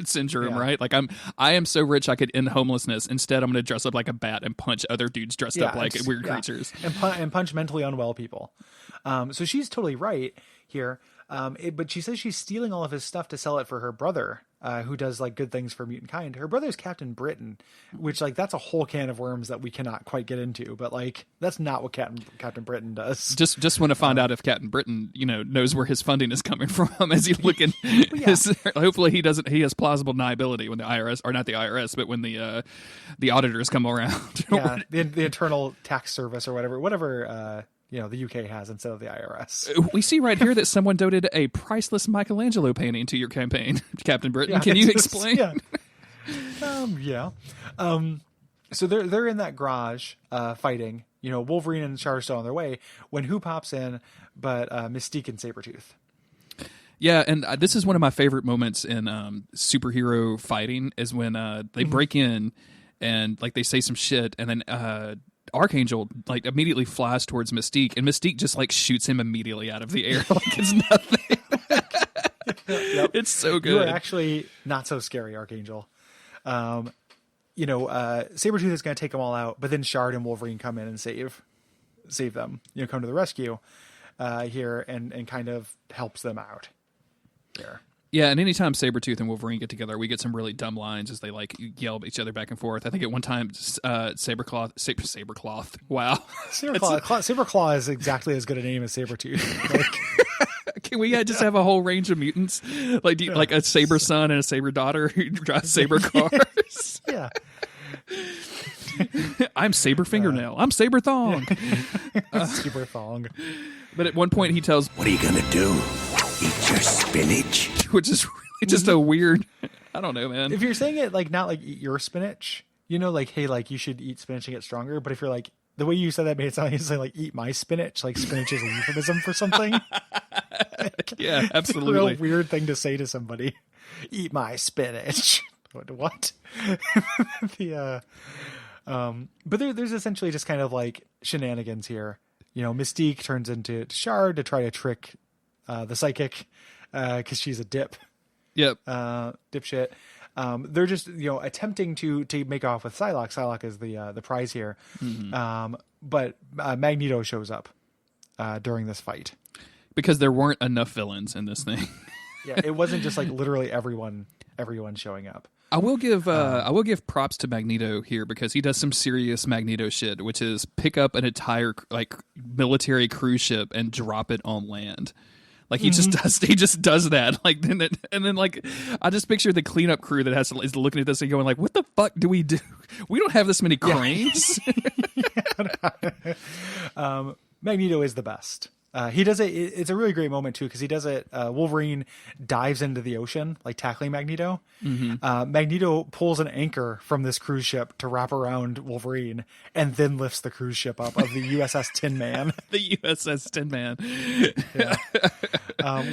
S1: syndrome, right? Like, I am so rich I could end homelessness. Instead, I'm going to dress up like a bat and punch other dudes dressed up like weird creatures.
S4: And punch mentally unwell people. So she's totally right here. But she says she's stealing all of his stuff to sell it for her brother, who does like good things for mutant kind. Her brother's Captain Britain, which like that's a whole can of worms that we cannot quite get into. But like that's not what Captain Britain does.
S1: Just want to find out if Captain Britain, knows where his funding is coming from as he looking. Hopefully he has plausible deniability when the IRS, or not the IRS, but when the auditors come around.
S4: Yeah, the Internal Tax Service or whatever. The UK has instead of the IRS.
S1: We see right here that someone donated a priceless Michelangelo painting to your campaign, Captain Britain. Can you explain?
S4: So they're in that garage fighting. Wolverine and Shard are still on their way when who pops in but Mystique and Sabretooth.
S1: Yeah, and this is one of my favorite moments in superhero fighting is when they break in and like they say some shit and then Archangel like immediately flies towards Mystique, and Mystique just like shoots him immediately out of the air like it's nothing. Yep. It's so good.
S4: You are actually not so scary, Archangel. Sabretooth is going to take them all out, but then Shard and Wolverine come in and save them. Come to the rescue here and kind of helps them out here.
S1: Yeah, and anytime Sabretooth and Wolverine get together, we get some really dumb lines as they like yell at each other back and forth. I think at one time, Sabercloth. Wow,
S4: Saberclaw is exactly as good a name as Sabretooth. Like,
S1: can we just have a whole range of mutants, like a Saber son and a Saber daughter who drive Saber cars?
S4: Yeah.
S1: I'm Saber Fingernail. I'm Saber Thong.
S4: Saber Thong.
S1: But at one point, he tells,
S3: "What are you gonna do? Eat your spinach?"
S1: Which is really just a weird. I don't know, man.
S4: If you're saying it like not like eat your spinach, like hey, like you should eat spinach and get stronger. But if you're like the way you said that made it sound like eat my spinach, like spinach is a euphemism for something.
S1: Yeah, absolutely.
S4: It's a real weird thing to say to somebody. Eat my spinach. What? But there's essentially just kind of like shenanigans here. Mystique turns into Shard to try to trick the psychic because she's a dip.
S1: Yep.
S4: Dipshit. They're just attempting to make off with Psylocke. Psylocke is the prize here. Mm-hmm. But Magneto shows up during this fight
S1: because there weren't enough villains in this thing.
S4: Yeah, it wasn't just like literally everyone showing up.
S1: I will give props to Magneto here because he does some serious Magneto shit, which is pick up an entire like military cruise ship and drop it on land. Like he just does that. Like and then like I just picture the cleanup crew that is looking at this and going like, what the fuck do we do? We don't have this many cranes.
S4: Magneto is the best. He does it. It's a really great moment too, because he does it. Wolverine dives into the ocean, like tackling Magneto. Magneto pulls an anchor from this cruise ship to wrap around Wolverine, and then lifts the cruise ship up of the USS Tin Man.
S1: The USS Tin Man.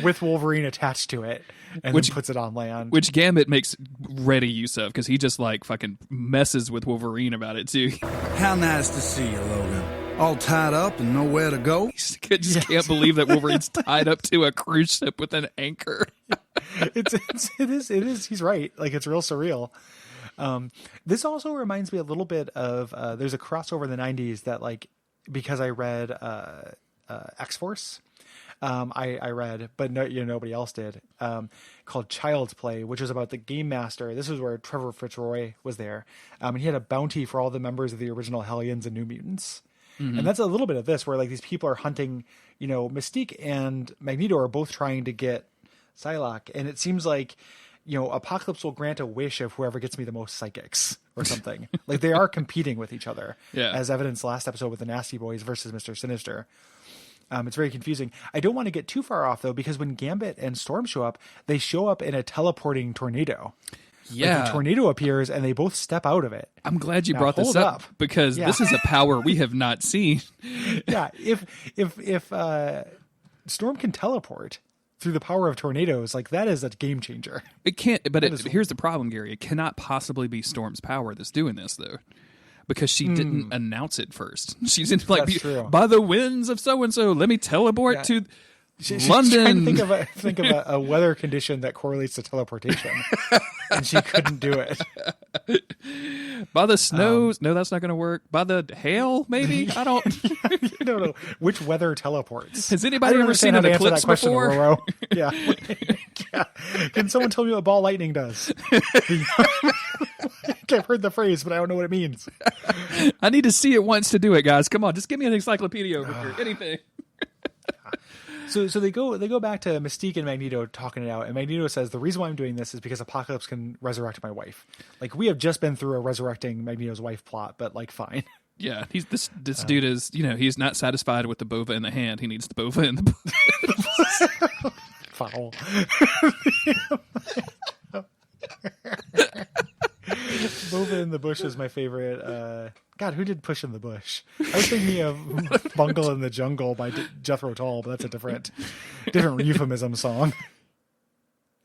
S4: With Wolverine attached to it, and then puts it on land.
S1: Which Gambit makes ready use of, because he just like fucking messes with Wolverine about it too.
S7: How nice to see you, Logan. All tied up and nowhere to go?
S1: Can't believe that Wolverine's tied up to a cruise ship with an anchor.
S4: It is. He's right. Like, it's real surreal. This also reminds me a little bit of, there's a crossover in the 90s that, like, because I read X-Force, I read, but nobody else did, called Child's Play, which is about the Game Master. This is where Trevor Fitzroy was there. And he had a bounty for all the members of the original Hellions and New Mutants. And that's a little bit of this, where like these people are hunting, Mystique and Magneto are both trying to get Psylocke. And it seems like, Apocalypse will grant a wish of whoever gets me the most psychics or something. Like, they are competing with each other, as evidenced last episode with the Nasty Boys versus Mr. Sinister. It's very confusing. I don't want to get too far off, though, because when Gambit and Storm show up, they show up in a teleporting tornado.
S1: Yeah.
S4: Like, a tornado appears and they both step out of it.
S1: I'm glad you brought this up, because this is a power we have not seen.
S4: Yeah. If Storm can teleport through the power of tornadoes, like, that is a game changer.
S1: It can't, but here's the problem, Gary. It cannot possibly be Storm's power that's doing this, though, because she didn't announce it first. She's in like, by the winds of so-and-so, let me teleport to
S4: She's
S1: London.
S4: Trying to think of a weather condition that correlates to teleportation, and she couldn't do it.
S1: By the snows, no, that's not going to work. By the hail, maybe. I don't.
S4: No. Which weather teleports?
S1: Has anybody ever seen an eclipse before?
S4: Roro. Yeah. Can someone tell me what ball lightning does? I've heard the phrase, but I don't know what it means.
S1: I need to see it once to do it, guys. Come on, just give me an encyclopedia over here. Anything.
S4: So they go back to Mystique and Magneto talking it out, and Magneto says, the reason why I'm doing this is because Apocalypse can resurrect my wife. Like, we have just been through a resurrecting Magneto's wife plot, but like, fine.
S1: Yeah, this dude is, he's not satisfied with the bova in the hand. He needs the bova in the
S4: Foul. Bova in the Bush is my favorite. God, who did Push in the Bush? I was thinking of Bungle in the Jungle by Jethro Tull, but that's a different euphemism song.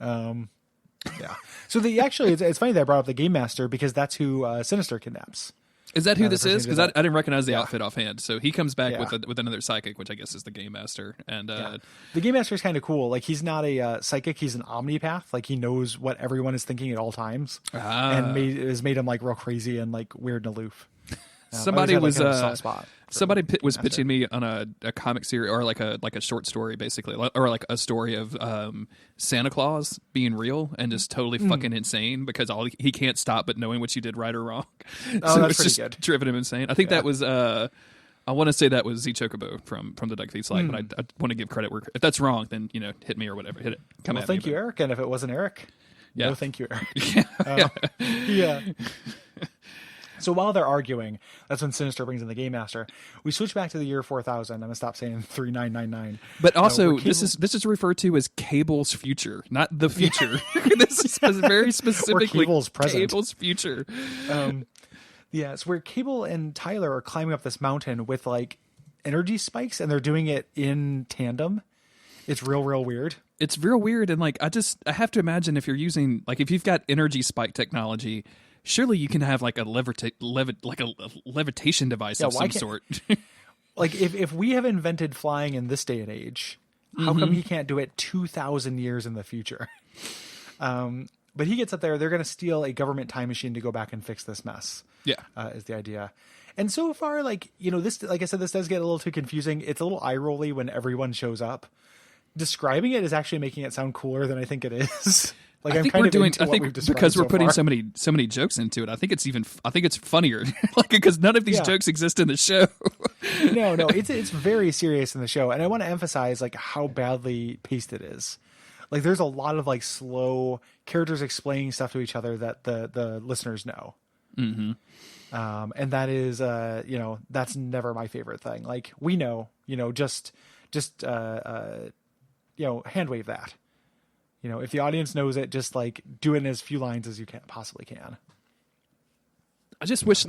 S4: Yeah. So it's funny that I brought up the Game Master, because that's who Sinister kidnaps.
S1: Is that who this is? Because I didn't recognize the outfit offhand. So he comes back with another psychic, which I guess is the Game Master. And
S4: the Game Master is kind of cool. Like, he's not a psychic; he's an omnipath. Like, he knows what everyone is thinking at all times, and has made him like real crazy and like weird and aloof.
S1: Somebody was pitching me on a comic series, or like a short story, basically, or like a story of Santa Claus being real and just totally fucking insane, because he can't stop but knowing what you did right or wrong.
S4: Oh,
S1: so
S4: that's
S1: it's
S4: pretty
S1: just
S4: good.
S1: Driven him insane. I think that was I want to say that was Z Chocobo from the Duckfeed site, but I want to give credit where, if that's wrong, then hit me or whatever. Hit it. Come at me.
S4: Thank you, Eric. And if it wasn't Eric, no, thank you, Eric.
S1: Yeah.
S4: So while they're arguing, that's when Sinister brings in the Game Master. We switch back to the year 4000. I'm gonna stop saying 3999.
S1: But also, this is referred to as Cable's future, not the future. This is very specifically
S4: or Cable's present.
S1: Cable's future.
S4: It's where Cable and Tyler are climbing up this mountain with like energy spikes, and they're doing it in tandem. It's real weird.
S1: It's real weird, and like I have to imagine, if you're using, like, if you've got energy spike technology, surely you can have like a levitation device of some sort.
S4: Like, if we have invented flying in this day and age, how come he can't do it 2,000 years in the future? But he gets up there. They're going to steal a government time machine to go back and fix this mess.
S1: Yeah,
S4: is the idea. And so far, like, this, like I said, this does get a little too confusing. It's a little eye rolly when everyone shows up. Describing it is actually making it sound cooler than I think it is. Like, I'm kind of into what we've described
S1: because we're putting
S4: so
S1: many jokes into it. I think it's funnier, like, because none of these jokes exist in the show.
S4: No, it's very serious in the show, and I want to emphasize like how badly paced it is. Like, there's a lot of like slow characters explaining stuff to each other that the listeners know. Mm-hmm. And that is that's never my favorite thing. Like, we know, just just hand wave that. If the audience knows it, just like do it in as few lines as you possibly can.
S1: I just wish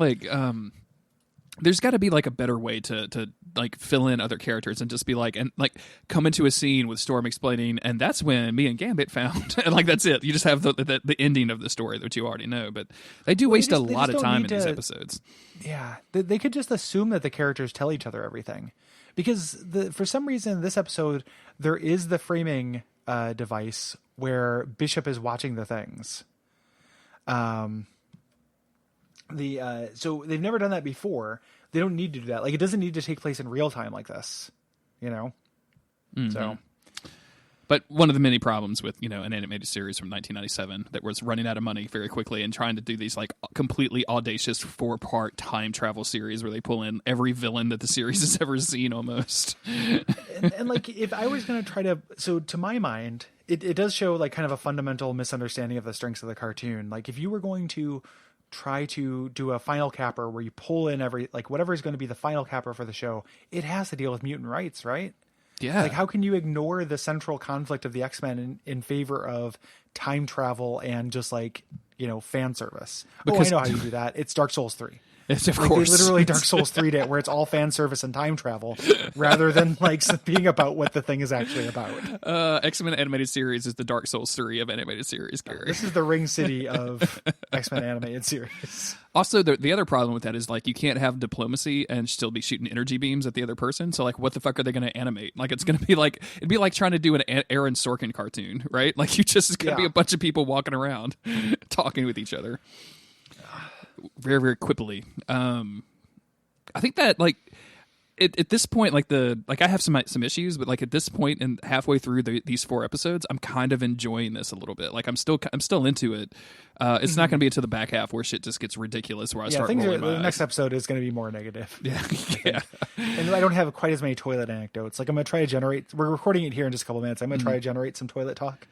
S1: there's got to be like a better way to like fill in other characters and just be like, and like come into a scene with Storm explaining, and that's when me and Gambit found, and like that's it. You just have the ending of the story that you already know, but they do waste a lot of time in these episodes.
S4: Yeah, they could just assume that the characters tell each other everything, because for some reason in this episode there is the framing device where Bishop is watching the things. So they've never done that before. They don't need to do that. Like, it doesn't need to take place in real time like this,
S1: Mm-hmm.
S4: So,
S1: but one of the many problems with, an animated series from 1997 that was running out of money very quickly and trying to do these like completely audacious 4-part time travel series where they pull in every villain that the series has ever seen almost.
S4: and like, if I was going to try to my mind, it does show like kind of a fundamental misunderstanding of the strengths of the cartoon. Like, if you were going to try to do a final capper where you pull in whatever is going to be the final capper for the show, it has to deal with mutant rights, right?
S1: Yeah.
S4: Like, how can you ignore the central conflict of the X-Men in favor of time travel and just like, fan service? I know how you do that. It's Dark Souls 3.
S1: It's of course.
S4: They literally Dark Souls 3'd it, where it's all fan service and time travel rather than like being about what the thing is actually about.
S1: X-Men animated series is the Dark Souls 3 of animated series, Gary.
S4: This is the Ring City of X-Men animated series.
S1: Also, the other problem with that is like you can't have diplomacy and still be shooting energy beams at the other person. So like, what the fuck are they going to animate? Like, it'd be like trying to do an Aaron Sorkin cartoon, right? Like, it's going to be a bunch of people walking around talking with each other. Very, very quippily. I think that like at this point, I have some issues, but like at this point and halfway through these 4 episodes, I'm kind of enjoying this a little bit. Like I'm still into it. It's not going to be until the back half where shit just gets ridiculous. Where I start rolling my eyes.
S4: The next episode is going to be more negative.
S1: Yeah.
S4: And I don't have quite as many toilet anecdotes. Like, I'm going to try to generate. We're recording it here in just a couple minutes. I'm going to try to generate some toilet talk.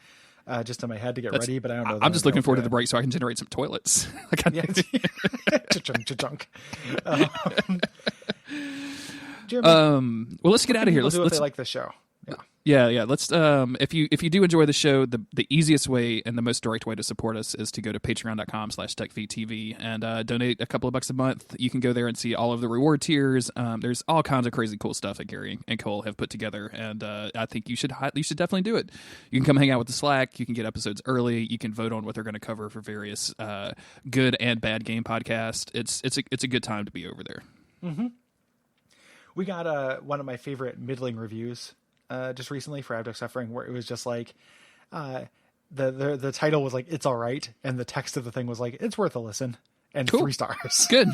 S4: Just in my head to get ready, but I don't know.
S1: I'm just looking forward to the break so I can generate some toilets.
S4: Cha-chunk. Jeremy,
S1: well, let's get out of here.
S4: Let's do if
S1: let's
S4: they like the show.
S1: Yeah. Let's if you do enjoy the show, the easiest way and the most direct way to support us is to go to patreon.com/Duckfeed.tv and donate a couple of bucks a month. You can go there and see all of the reward tiers. There's all kinds of crazy cool stuff that Gary and Cole have put together, and I think you should definitely do it. You can come hang out with the Slack. You can get episodes early. You can vote on what they're going to cover for various good and bad game podcasts. It's a good time to be over there.
S4: Mm-hmm. We got one of my favorite middling reviews just recently for Abject Suffering, where it was just like the title was like, "It's all right," and the text of the thing was like, "It's worth a listen," and
S1: cool.
S4: 3 stars.
S1: Good.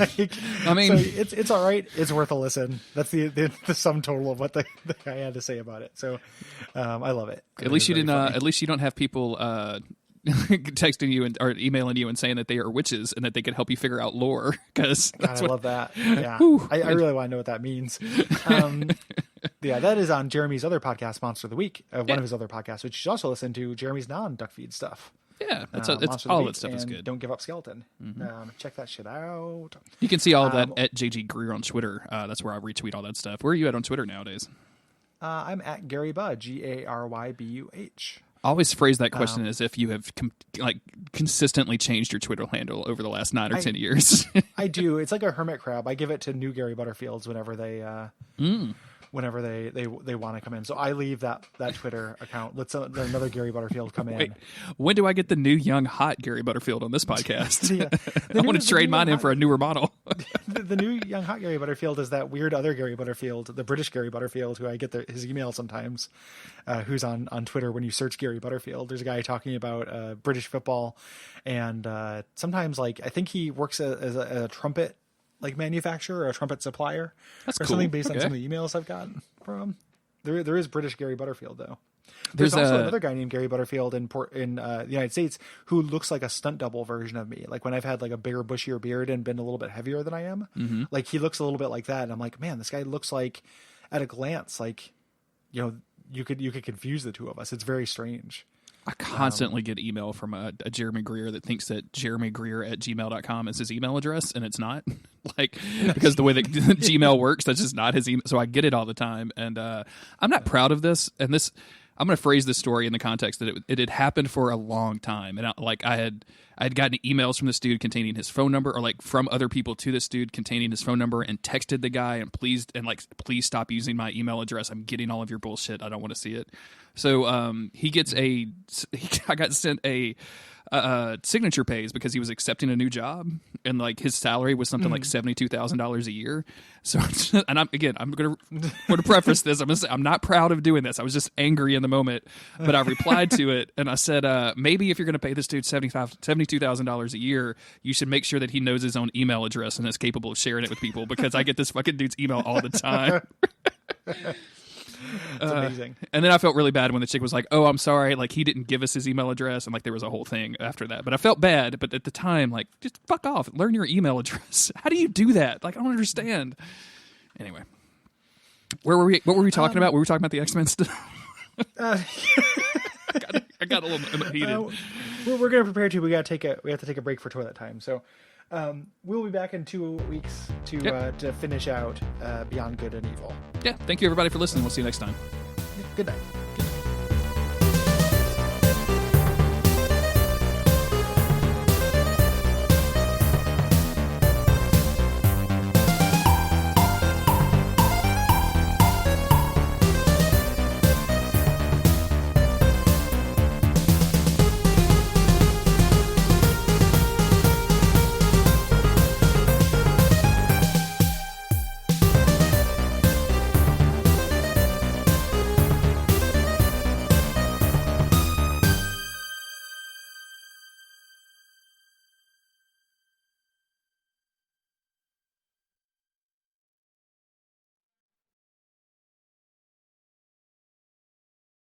S1: I mean,
S4: so it's all right. It's worth a listen. That's the sum total of what the guy had to say about it. So I love it.
S1: At least you didn't. At least you don't have people texting you or emailing you and saying that they are witches and that they can help you figure out lore. Because
S4: I love that. Yeah, I really want to know what that means. Yeah, that is on Jeremy's other podcast, Monster of the Week, one of his other podcasts, which you should also listen to, Jeremy's non-Duckfeed stuff.
S1: Yeah, it's all that stuff is good.
S4: Don't Give Up Skeleton. Check that shit out.
S1: You can see all of that at JG Greer on Twitter. That's where I retweet all that stuff. Where are you at on Twitter nowadays?
S4: I'm at Gary Budd, GaryBuh.
S1: I always phrase that question as if you have consistently changed your Twitter handle over the last 9 or 10 years.
S4: I do. It's like a hermit crab. I give it to new Gary Butterfields whenever they whenever they want to come in. So I leave that Twitter account. Let's another Gary Butterfield come in.
S1: Wait, when do I get the new young hot Gary Butterfield on this podcast? I want to trade mine in for a newer model.
S4: The new young hot Gary Butterfield is that weird other Gary Butterfield, the British Gary Butterfield, who I get his email sometimes, who's on Twitter when you search Gary Butterfield. There's a guy talking about British football, and sometimes I think he works as a trumpet manufacturer or a trumpet supplier.
S1: That's
S4: or
S1: cool.
S4: Something based on some of the emails I've gotten from him. There is British Gary Butterfield though. There's also another guy named Gary Butterfield in the United States who looks like a stunt double version of me. Like when I've had like a bigger, bushier beard and been a little bit heavier than I am, like he looks a little bit like that. And I'm like, man, this guy looks like at a glance, like, you could confuse the two of us. It's very strange.
S1: I constantly get email from a Jeremy Greer that thinks that jeremygreer@gmail.com is his email address, and it's not. Like, because the way that Gmail works, that's just not his email. So I get it all the time, and I'm not proud of this. And this, I'm going to phrase this story in the context that it had happened for a long time, and I had gotten emails from this dude containing his phone number, or like from other people to this dude containing his phone number, and texted the guy and please stop using my email address. I'm getting all of your bullshit. I don't want to see it. So I got sent a signature pays because he was accepting a new job, and like his salary was something like $72,000 a year. So, and I'm going to preface this. I'm going to say I'm not proud of doing this. I was just angry in the moment, but I replied to it and I said, maybe if you're going to pay this dude $72,000 a year, you should make sure that he knows his own email address and is capable of sharing it with people, because I get this fucking dude's email all the time.
S4: That's amazing.
S1: And then I felt really bad when the chick was like, "Oh, I'm sorry, like he didn't give us his email address," and like there was a whole thing after that. But I felt bad. But at the time, like, just fuck off, learn your email address. How do you do that? Like, I don't understand. Anyway, where were we? What were we talking about? Were we talking about the X-Men stuff? I got a little heated.
S4: We're going to prepare to. We have to take a break for toilet time. So we'll be back in 2 weeks to finish out Beyond Good and Evil.
S1: Yeah. Thank you everybody for listening. We'll see you next time.
S4: Good night.